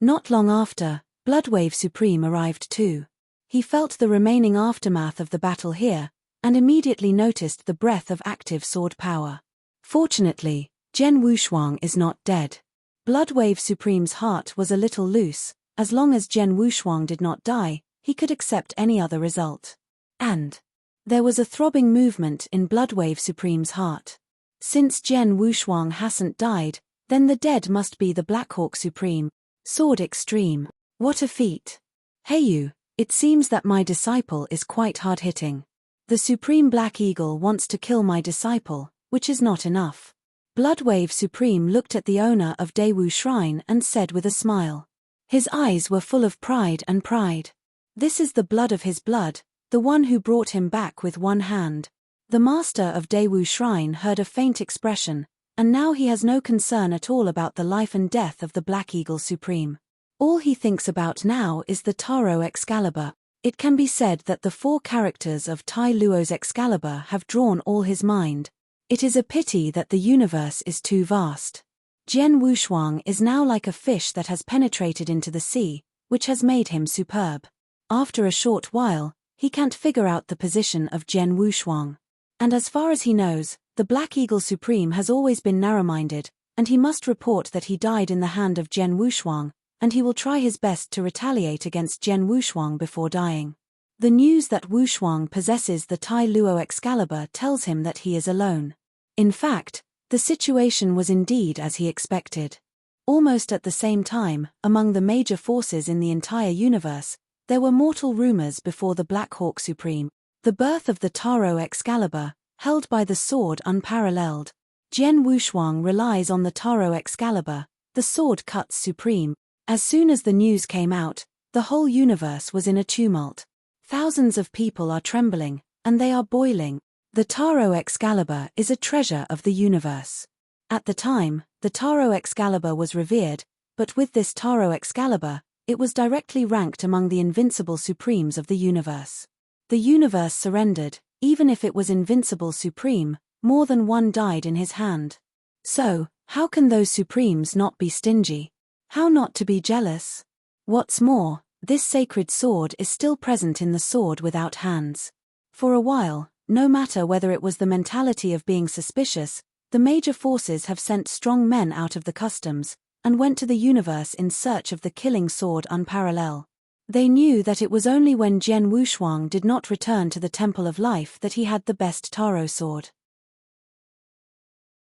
Not long after, Bloodwave Supreme arrived too. He felt the remaining aftermath of the battle here, and immediately noticed the breath of active sword power. Fortunately, Jian Wushuang is not dead. Bloodwave Supreme's heart was a little loose. As long as Jian Wushuang did not die, he could accept any other result. And there was a throbbing movement in Bloodwave Supreme's heart. Since Jian Wushuang hasn't died, then the dead must be the Black Hawk Supreme. Sword Extreme. What a feat. Hey you, it seems that my disciple is quite hard-hitting. The Supreme Black Eagle wants to kill my disciple, which is not enough. Bloodwave Supreme looked at the owner of Daewu Shrine and said with a smile. His eyes were full of pride and pride. This is the blood of his blood, the one who brought him back with one hand. The master of Daewu Shrine heard a faint expression, and now he has no concern at all about the life and death of the Black Eagle Supreme. All he thinks about now is the Taro Excalibur. It can be said that the 4 characters of Tai Luo's Excalibur have drawn all his mind. It is a pity that the universe is too vast. Jian Wushuang is now like a fish that has penetrated into the sea, which has made him superb. After a short while, he can't figure out the position of Jian Wushuang. And as far as he knows, The Black Eagle Supreme has always been narrow-minded, and he must report that he died in the hand of Jian Wushuang, and he will try his best to retaliate against Jian Wushuang before dying. The news that Wushuang possesses the Tai Luo Excalibur tells him that he is alone. In fact, the situation was indeed as he expected. Almost at the same time, among the major forces in the entire universe, there were mortal rumors before the Black Hawk Supreme. The birth of the Taro Excalibur, held by the sword unparalleled. Jian Wushuang relies on the Taro Excalibur, the sword cuts supreme. As soon as the news came out, the whole universe was in a tumult. Thousands of people are trembling, and they are boiling. The Taro Excalibur is a treasure of the universe. At the time, the Taro Excalibur was revered, but with this Taro Excalibur, it was directly ranked among the invincible supremes of the universe. The universe surrendered, even if it was invincible supreme, more than one died in his hand. So, how can those supremes not be stingy? How not to be jealous? What's more, this sacred sword is still present in the sword without hands. For a while, no matter whether it was the mentality of being suspicious, the major forces have sent strong men out of the customs, and went to the universe in search of the killing sword unparalleled. They knew that it was only when Jian Wushuang did not return to the Temple of Life that he had the best Taro sword.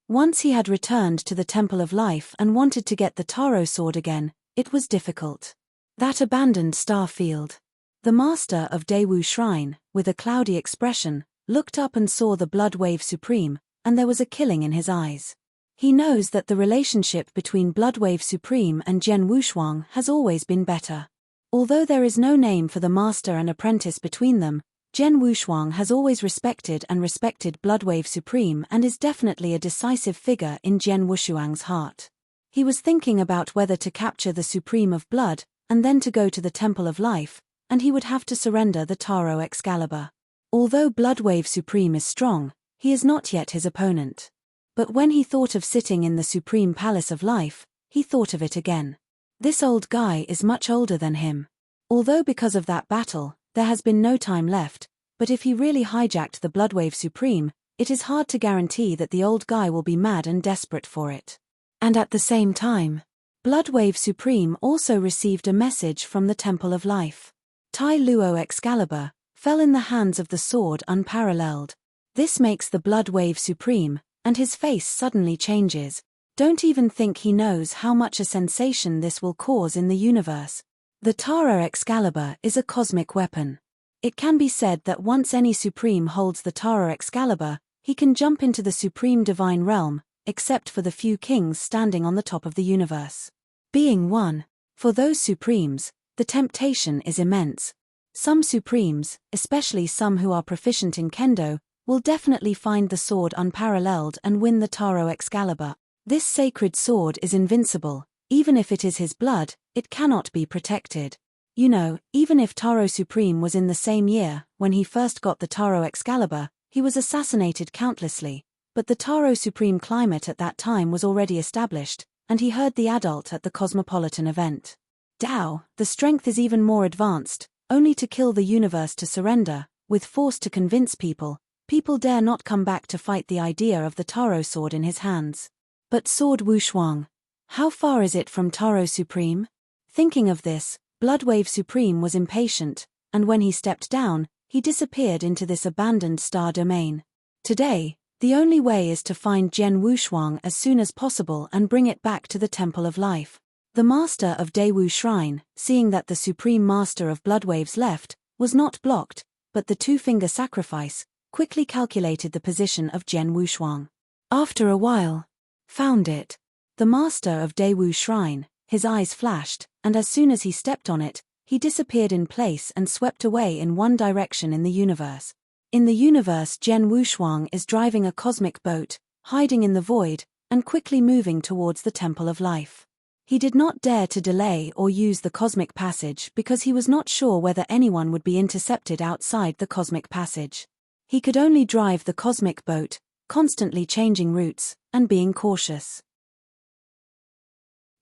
Once he had returned to the Temple of Life and wanted to get the Taro sword again, it was difficult. That abandoned star field. The master of Daewoo Shrine, with a cloudy expression, looked up and saw the blood wave supreme, and there was a killing in his eyes. He knows that the relationship between Bloodwave Supreme and Jian Wushuang has always been better. Although there is no name for the master and apprentice between them, Jian Wushuang has always respected Bloodwave Supreme and is definitely a decisive figure in Jian Wushuang's heart. He was thinking about whether to capture the Supreme of Blood, and then to go to the Temple of Life, and he would have to surrender the Taro Excalibur. Although Bloodwave Supreme is strong, he is not yet his opponent. But when he thought of sitting in the Supreme Palace of Life, he thought of it again. This old guy is much older than him. Although because of that battle, there has been no time left, but if he really hijacked the Bloodwave Supreme, it is hard to guarantee that the old guy will be mad and desperate for it. And at the same time, Bloodwave Supreme also received a message from the Temple of Life. Tai Luo Excalibur fell in the hands of the sword unparalleled. This makes the Bloodwave Supreme, and his face suddenly changes. Don't even think he knows how much a sensation this will cause in the universe. The Taro Excalibur is a cosmic weapon. It can be said that once any Supreme holds the Taro Excalibur, he can jump into the Supreme Divine Realm, except for the few kings standing on the top of the universe. Being one, for those Supremes, the temptation is immense. Some Supremes, especially some who are proficient in Kendo, will definitely find the sword unparalleled and win the Taro Excalibur. This sacred sword is invincible. Even if it is his blood, it cannot be protected. You know, even if Taro Supreme was in the same year, when he first got the Taro Excalibur, he was assassinated countlessly, but the Taro Supreme climate at that time was already established, and he heard the adult at the Cosmopolitan event. Dao, the strength is even more advanced, only to kill the universe to surrender, with force to convince people. People dare not come back to fight the idea of the Taro sword in his hands. But Sword Wushuang, how far is it from Taro Supreme? Thinking of this, Bloodwave Supreme was impatient, and when he stepped down, he disappeared into this abandoned star domain. Today, the only way is to find Jian Wushuang as soon as possible and bring it back to the Temple of Life. The master of Daewoo Shrine, seeing that the Supreme Master of Bloodwaves left, was not blocked, but the two-finger sacrifice, quickly calculated the position of Jian Wushuang. After a while, found it. The master of Daewoo Shrine, his eyes flashed, and as soon as he stepped on it, he disappeared in place and swept away in one direction in the universe. In the universe, Jian Wushuang is driving a cosmic boat, hiding in the void, and quickly moving towards the Temple of Life. He did not dare to delay or use the cosmic passage because he was not sure whether anyone would be intercepted outside the cosmic passage. He could only drive the cosmic boat, constantly changing routes, and being cautious.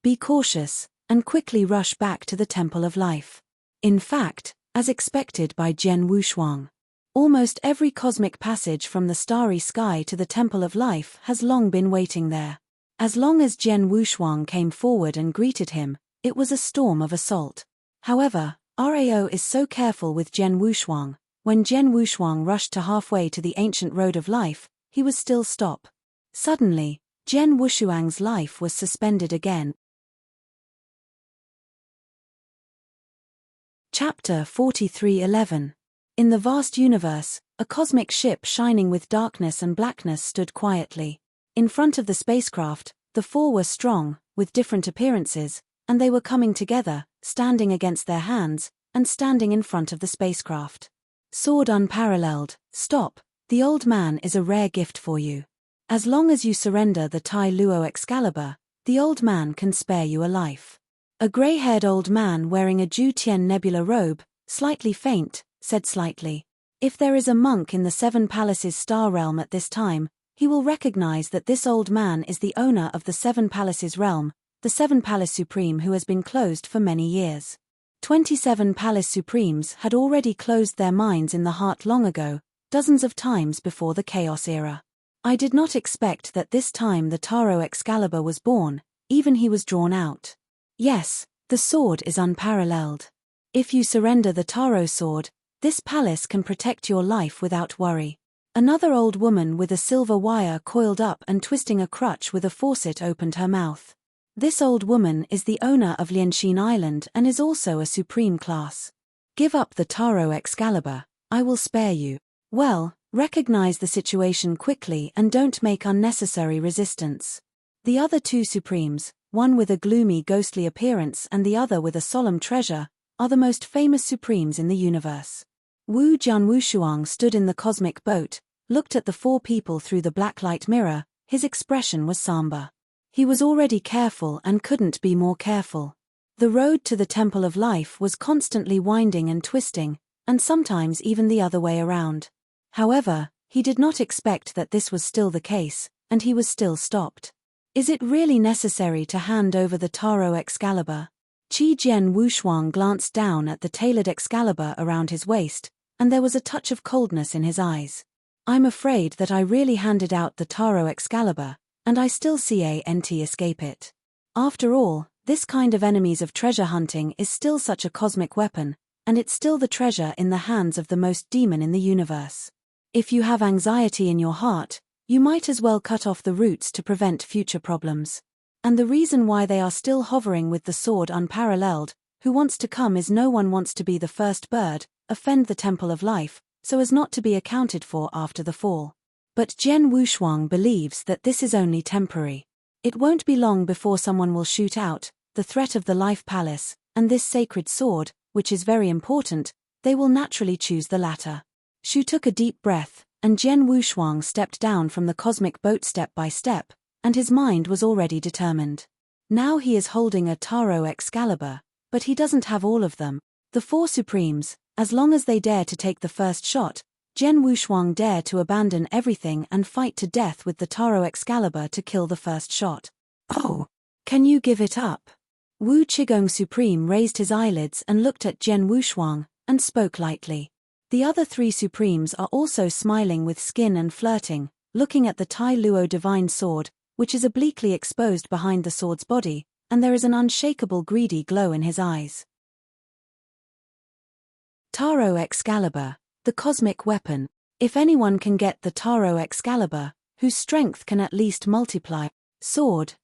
Be cautious, and quickly rush back to the Temple of Life. In fact, as expected by Jian Wushuang. Almost every cosmic passage from the starry sky to the Temple of Life has long been waiting there. As long as Jian Wushuang came forward and greeted him, it was a storm of assault. However, Rao is so careful with Jian Wushuang. When Jian Wushuang rushed to halfway to the ancient road of life, he was still stop. Suddenly, Jian Wushuang's life was suspended again. Chapter 43:11. In the vast universe, a cosmic ship shining with darkness and blackness stood quietly. In front of the spacecraft, the four were strong, with different appearances, and they were coming together, standing against their hands, and standing in front of the spacecraft. Sword unparalleled, stop, the old man is a rare gift for you. As long as you surrender the Tai Luo Excalibur, the old man can spare you a life. A gray-haired old man wearing a Ju Tian Nebula robe, slightly faint, said slightly. If there is a monk in the Seven Palaces Star Realm at this time, he will recognize that this old man is the owner of the Seven Palaces Realm, the Seven Palace Supreme who has been closed for many years. 27 Palace Supremes had already closed their minds in the heart long ago, dozens of times before the Chaos Era. I did not expect that this time the Taro Excalibur was born, even he was drawn out. Yes, the sword is unparalleled. If you surrender the Taro sword, this palace can protect your life without worry. Another old woman with a silver wire coiled up and twisting a crutch with a faucet opened her mouth. This old woman is the owner of Lianxin Island and is also a supreme class. Give up the Taro Excalibur, I will spare you. Well, recognize the situation quickly and don't make unnecessary resistance. The other two supremes, one with a gloomy ghostly appearance and the other with a solemn treasure, are the most famous supremes in the universe. Wu Jianwushuang stood in the cosmic boat, looked at the four people through the blacklight mirror, his expression was somber. He was already careful and couldn't be more careful. The road to the Temple of Life was constantly winding and twisting, and sometimes even the other way around. However, he did not expect that this was still the case, and he was still stopped. Is it really necessary to hand over the Taro Excalibur? Jian Wushuang glanced down at the tailored Excalibur around his waist, and there was a touch of coldness in his eyes. I'm afraid that I really handed out the Taro Excalibur, and I still can't escape it. After all, this kind of enemies of treasure hunting is still such a cosmic weapon, and it's still the treasure in the hands of the most demon in the universe. If you have anxiety in your heart, you might as well cut off the roots to prevent future problems. And the reason why they are still hovering with the sword unparalleled, who wants to come is no one wants to be the first bird, offend the Temple of Life, so as not to be accounted for after the fall. But Jian Wushuang believes that this is only temporary. It won't be long before someone will shoot out the threat of the Life Palace, and this sacred sword, which is very important, they will naturally choose the latter. Shu took a deep breath, and Jian Wushuang stepped down from the cosmic boat step by step, and his mind was already determined. Now he is holding a Taro Excalibur, but he doesn't have all of them. The four supremes, as long as they dare to take the first shot, Jian Wushuang dare to abandon everything and fight to death with the Taro Excalibur to kill the first shot. Oh, can you give it up? Wu Qigong Supreme raised his eyelids and looked at Jian Wushuang, and spoke lightly. The other three supremes are also smiling with skin and flirting, looking at the Tai Luo divine sword, which is obliquely exposed behind the sword's body, and there is an unshakable greedy glow in his eyes. Taro Excalibur, the cosmic weapon. If anyone can get the Taro Excalibur, whose strength can at least multiply. Sword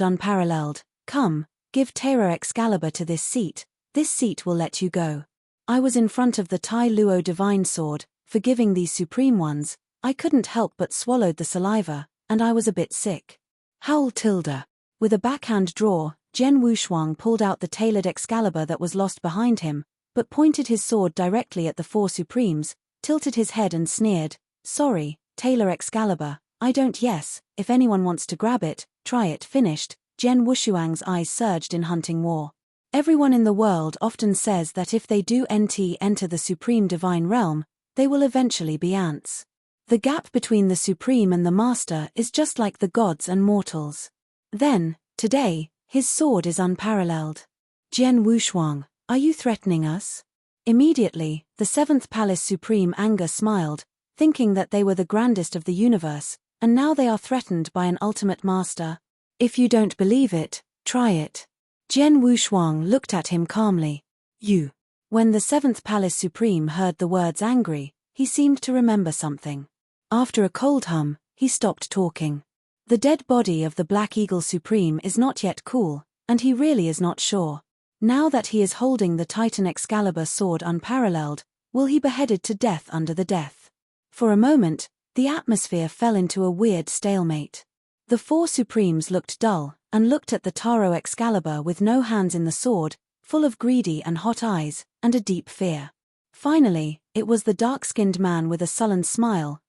unparalleled, come, give Taro Excalibur to this seat will let you go. I was in front of the Tai Luo divine sword, forgiving these supreme ones, I couldn't help but swallowed the saliva, and I was a bit sick. Howl tilde. With a backhand draw, Jian Wushuang pulled out the tailored Excalibur that was lost behind him, but pointed his sword directly at the four supremes, tilted his head and sneered, sorry, Tailor Excalibur, I don't yes, if anyone wants to grab it, try it finished. Jian Wushuang's eyes surged in hunting war. Everyone in the world often says that if they do enter the supreme divine realm, they will eventually be ants. The gap between the supreme and the master is just like the gods and mortals. Then, today, his sword is unparalleled. Jian Wushuang, are you threatening us? Immediately, the seventh Palace Supreme anger smiled, thinking that they were the grandest of the universe, and now they are threatened by an ultimate master. If you don't believe it, try it. Jian Wushuang looked at him calmly. You. When the seventh Palace Supreme heard the words angry, he seemed to remember something. After a cold hum, he stopped talking. The dead body of the Black Eagle Supreme is not yet cool, and he really is not sure. Now that he is holding the Titan Excalibur sword unparalleled, will he be beheaded to death under the death? For a moment, the atmosphere fell into a weird stalemate. The four Supremes looked dull, and looked at the Taro Excalibur with no hands in the sword, full of greedy and hot eyes, and a deep fear. Finally, it was the dark-skinned man with a sullen smile,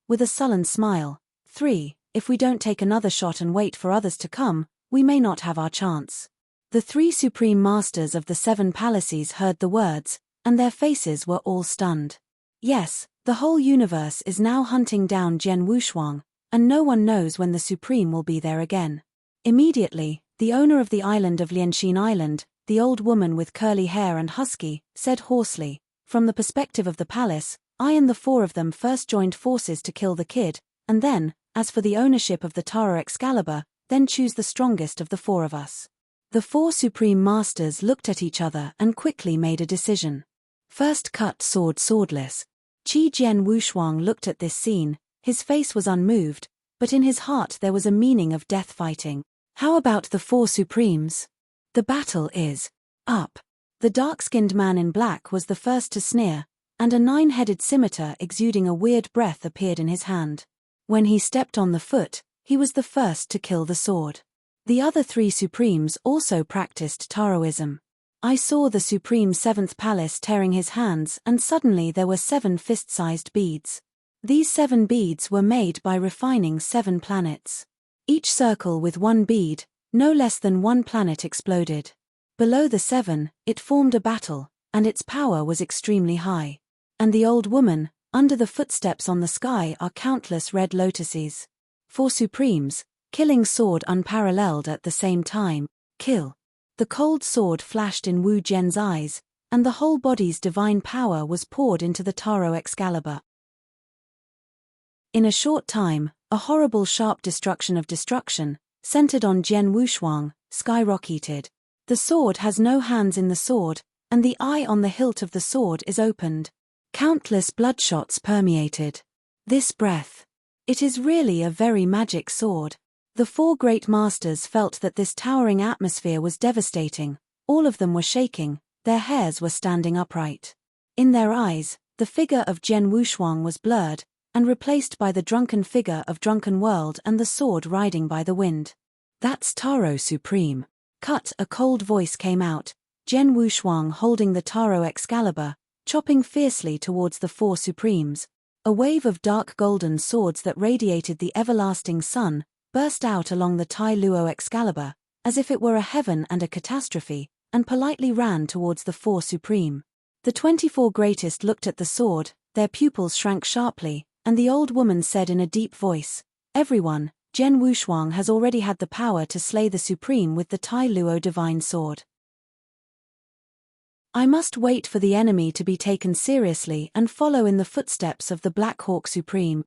3, if we don't take another shot and wait for others to come, we may not have our chance. The three supreme masters of the 7 palaces heard the words, and their faces were all stunned. Yes, the whole universe is now hunting down Jian Wushuang, and no one knows when the supreme will be there again. Immediately, the owner of the island of Lianxin Island, the old woman with curly hair and husky, said hoarsely, "From the perspective of the palace, I and the 4 of them first joined forces to kill the kid, and then, as for the ownership of the Taro Excalibur, then choose the strongest of the 4 of us." The 4 supreme masters looked at each other and quickly made a decision. First cut sword swordless. Qi Jian Wushuang looked at this scene, his face was unmoved, but in his heart there was a meaning of death fighting. How about the 4 supremes? The battle is up. The dark-skinned man in black was the first to sneer, and a 9-headed scimitar exuding a weird breath appeared in his hand. When he stepped on the foot, he was the first to kill the sword. The other 3 supremes also practiced Taoism. I saw the supreme 7th palace tearing his hands, and suddenly there were 7 fist-sized beads. These 7 beads were made by refining 7 planets. Each circle with 1 bead, no less than 1 planet exploded. Below the 7, it formed a battle, and its power was extremely high. And the old woman, under the footsteps on the sky are countless red lotuses. 4 supremes, killing sword unparalleled at the same time, kill. The cold sword flashed in Wu Jian's eyes, and the whole body's divine power was poured into the Taro Excalibur. In a short time, a horrible sharp destruction of destruction, centered on Jian Wushuang, skyrocketed. The sword has no hands in the sword, and the eye on the hilt of the sword is opened. Countless bloodshots permeated. This breath. It is really a very magic sword. The 4 great masters felt that this towering atmosphere was devastating. All of them were shaking, their hairs were standing upright. In their eyes, the figure of Jian Wushuang was blurred, and replaced by the drunken figure of Drunken World and the sword riding by the wind. That's Taro Supreme. Cut, a cold voice came out, Jian Wushuang holding the Taro Excalibur, chopping fiercely towards the 4 supremes. A wave of dark golden swords that radiated the everlasting sun burst out along the Tai Luo Excalibur, as if it were a heaven and a catastrophe, and politely ran towards the 4 supreme. The 24 greatest looked at the sword, their pupils shrank sharply, and the old woman said in a deep voice, "Everyone, Jian Wushuang has already had the power to slay the supreme with the Tai Luo divine sword. I must wait for the enemy to be taken seriously and follow in the footsteps of the Black Hawk Supreme."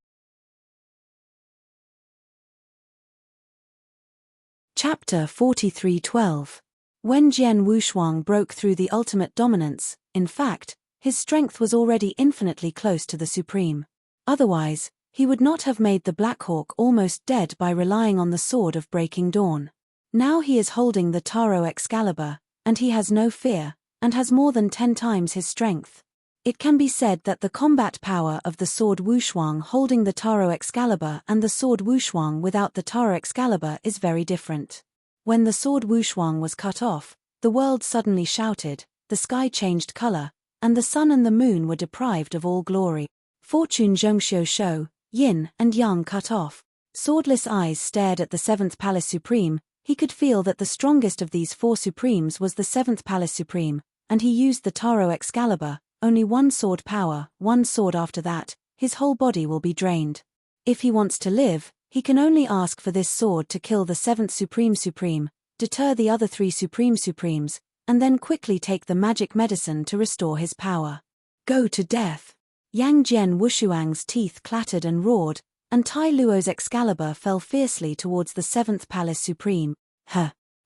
Chapter 43:12. When Jian Wushuang broke through the ultimate dominance, in fact, his strength was already infinitely close to the supreme. Otherwise, he would not have made the Black Hawk almost dead by relying on the sword of breaking dawn. Now he is holding the Taro Excalibur, and he has no fear, and has more than 10 times his strength. It can be said that the combat power of the sword Wushuang holding the Taro Excalibur and the sword Wushuang without the Taro Excalibur is very different. When the sword Wushuang was cut off, the world suddenly shouted, the sky changed color, and the sun and the moon were deprived of all glory. Fortune zhengxiu shou, yin and yang cut off. Swordless eyes stared at the 7th Palace Supreme. He could feel that the strongest of these 4 supremes was the 7th Palace Supreme, and he used the Taro Excalibur. Only 1 sword power, 1 sword after that, his whole body will be drained. If he wants to live, he can only ask for this sword to kill the 7th Supreme, deter the other 3 Supremes, and then quickly take the magic medicine to restore his power. Go to death. Yang Jian Wushuang's teeth clattered and roared, and Tai Luo's Excalibur fell fiercely towards the seventh Palace Supreme.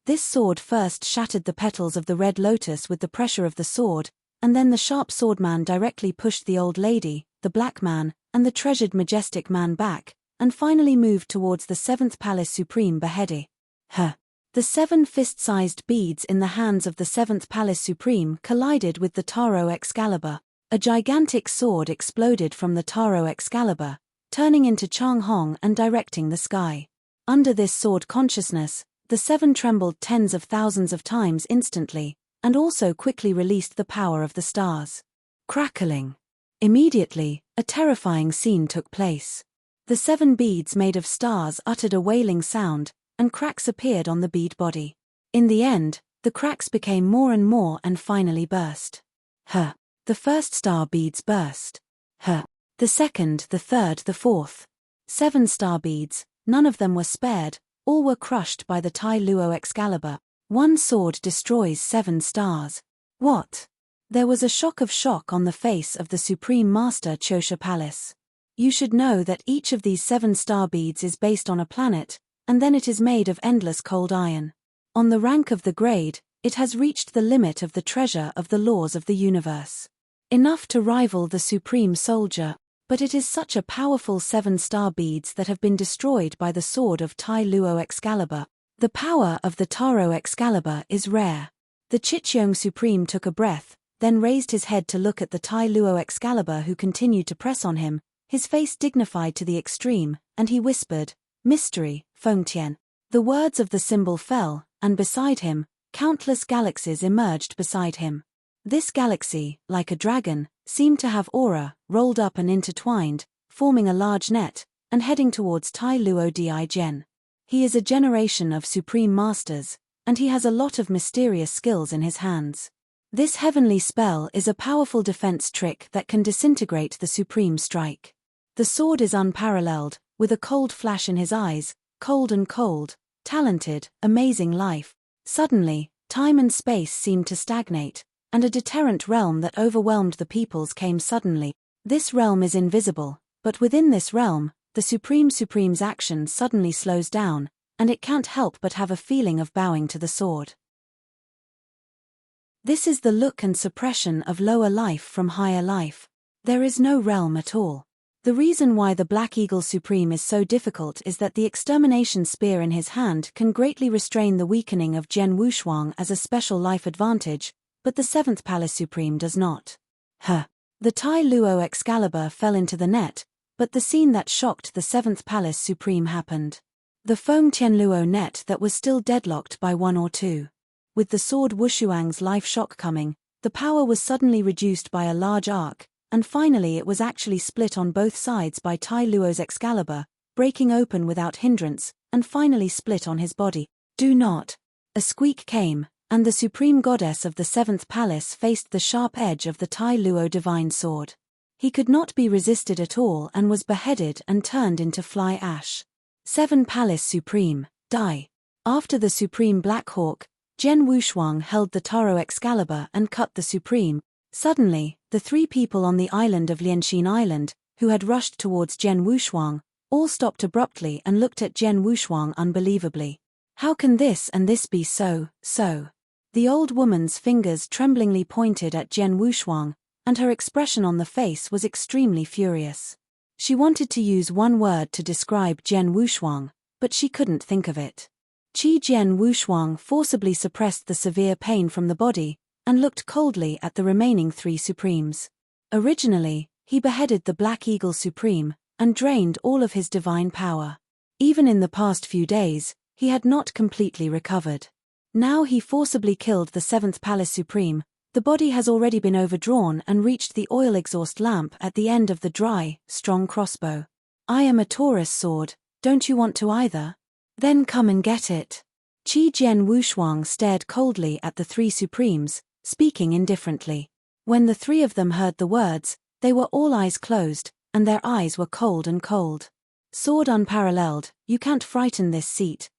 This sword first shattered the petals of the red lotus with the pressure of the sword, and then the sharp swordman directly pushed the old lady, the black man, and the treasured majestic man back, and finally moved towards the seventh Palace Supreme beheading. The 7 fist-sized beads in the hands of the seventh Palace Supreme collided with the Taro Excalibur. A gigantic sword exploded from the Taro Excalibur, turning into Chang Hong and directing the sky. Under this sword consciousness, the 7 trembled tens of thousands of times instantly, and also quickly released the power of the stars. Crackling. Immediately, a terrifying scene took place. The 7 beads made of stars uttered a wailing sound, and cracks appeared on the bead body. In the end, the cracks became more and finally burst. The first star beads burst. The second, the third, the fourth. 7 star beads, none of them were spared, all were crushed by the Tai Luo Excalibur. 1 sword destroys 7 stars. What? There was a shock on the face of the Supreme Master Chosha Palace. You should know that each of these 7 star beads is based on a planet, and then it is made of endless cold iron. On the rank of the grade, it has reached the limit of the treasure of the laws of the universe. Enough to rival the Supreme Soldier, but it is such a powerful 7 star beads that have been destroyed by the sword of Tai Luo Excalibur. The power of the Taro Excalibur is rare. The Chicheong Supreme took a breath, then raised his head to look at the Tai Luo Excalibur who continued to press on him, his face dignified to the extreme, and he whispered, "Mystery, Fengtian." The words of the symbol fell, and beside him, countless galaxies emerged beside him. This galaxy, like a dragon, seemed to have aura, rolled up and intertwined, forming a large net, and heading towards Tai Luo Di Gen. He is a generation of supreme masters, and he has a lot of mysterious skills in his hands. This heavenly spell is a powerful defense trick that can disintegrate the supreme strike. The sword is unparalleled, with a cold flash in his eyes, cold, talented, amazing life. Suddenly, time and space seemed to stagnate, and a deterrent realm that overwhelmed the peoples came suddenly. This realm is invisible, but within this realm, the Supreme's action suddenly slows down, and it can't help but have a feeling of bowing to the sword. This is the look and suppression of lower life from higher life. There is no realm at all. The reason why the Black Eagle Supreme is so difficult is that the extermination spear in his hand can greatly restrain the weakening of Jian Wushuang as a special life advantage, but the 7th Palace Supreme does not. The Tai Luo Excalibur fell into the net, but the scene that shocked the 7th Palace Supreme happened. The Feng Tianluo net that was still deadlocked by 1 or 2. With the sword Wushuang's life shock coming, the power was suddenly reduced by a large arc, and finally it was actually split on both sides by Tai Luo's Excalibur, breaking open without hindrance, and finally split on his body. Do not. A squeak came, and the supreme goddess of the 7th palace faced the sharp edge of the Tai Luo divine sword. He could not be resisted at all and was beheaded and turned into fly ash. 7 Palace Supreme, die. After the Supreme Black Hawk, Jian Wushuang held the Taro Excalibur and cut the Supreme. Suddenly, the 3 people on the island of Lianxin Island, who had rushed towards Jian Wushuang, all stopped abruptly and looked at Jian Wushuang unbelievably. How can this and this be so? The old woman's fingers tremblingly pointed at Jian Wushuang, and her expression on the face was extremely furious. She wanted to use one word to describe Jian Wushuang, but she couldn't think of it. Jian Wushuang forcibly suppressed the severe pain from the body, and looked coldly at the remaining 3 Supremes. Originally, he beheaded the Black Eagle Supreme, and drained all of his divine power. Even in the past few days, he had not completely recovered. Now he forcibly killed the 7th Palace Supreme. The body has already been overdrawn and reached the oil exhaust lamp at the end of the dry, strong crossbow. I am a Taurus sword, don't you want to either? Then come and get it. Jian Wushuang stared coldly at the 3 Supremes, speaking indifferently. When the 3 of them heard the words, they were all eyes closed, and their eyes were cold. Sword unparalleled, you can't frighten this seat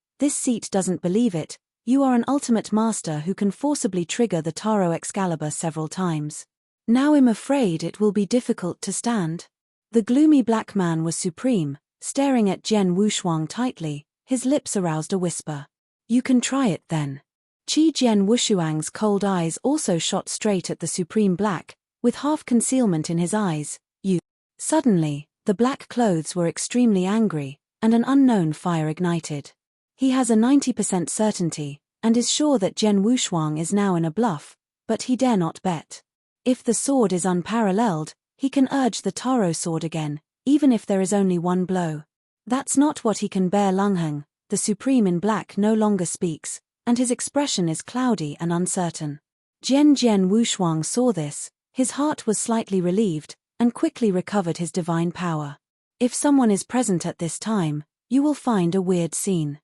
doesn't believe it. You are an ultimate master who can forcibly trigger the Taro Excalibur several times. Now I'm afraid it will be difficult to stand. The gloomy black man was supreme, staring at Jian Wushuang tightly, his lips aroused a whisper. You can try it then. Qi Jian Wushuang's cold eyes also shot straight at the supreme black, with half concealment in his eyes. You. Suddenly, the black clothes were extremely angry, and an unknown fire ignited. He has a 90% certainty, and is sure that Jian Wushuang is now in a bluff, but he dare not bet. If the sword is unparalleled, he can urge the Taro sword again, even if there is only one blow. That's not what he can bear. Lungheng, the supreme in black, no longer speaks, and his expression is cloudy and uncertain. Jian Wushuang saw this, his heart was slightly relieved, and quickly recovered his divine power. If someone is present at this time, you will find a weird scene.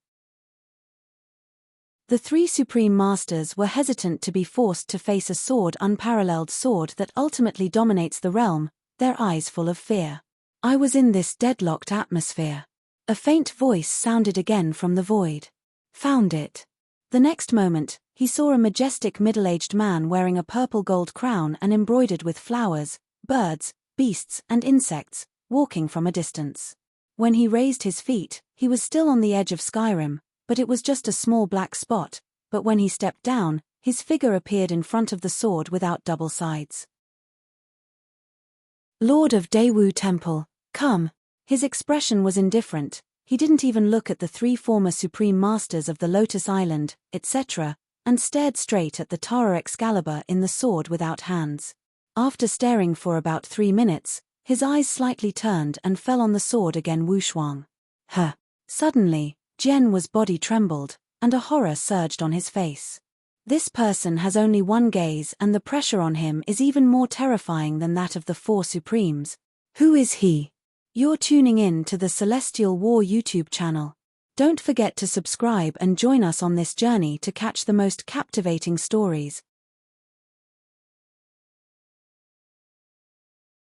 The three supreme masters were hesitant to be forced to face a unparalleled sword that ultimately dominates the realm, their eyes full of fear. I was in this deadlocked atmosphere. A faint voice sounded again from the void. Found it. The next moment, he saw a majestic middle-aged man wearing a purple gold crown and embroidered with flowers, birds, beasts, and insects, walking from a distance. When he raised his feet, he was still on the edge of Skyrim, but it was just a small black spot, but when he stepped down, his figure appeared in front of the sword without double sides. Lord of Daewoo Temple, come. His expression was indifferent, he didn't even look at the three former supreme masters of the Lotus Island, etc., and stared straight at the Taro Excalibur in the sword without hands. After staring for about 3 minutes, his eyes slightly turned and fell on the sword again. Wushuang. Huh. Suddenly, Jian's body trembled, and a horror surged on his face. This person has only one gaze, and the pressure on him is even more terrifying than that of the four supremes. Who is he? You're tuning in to the Celestial War YouTube channel. Don't forget to subscribe and join us on this journey to catch the most captivating stories,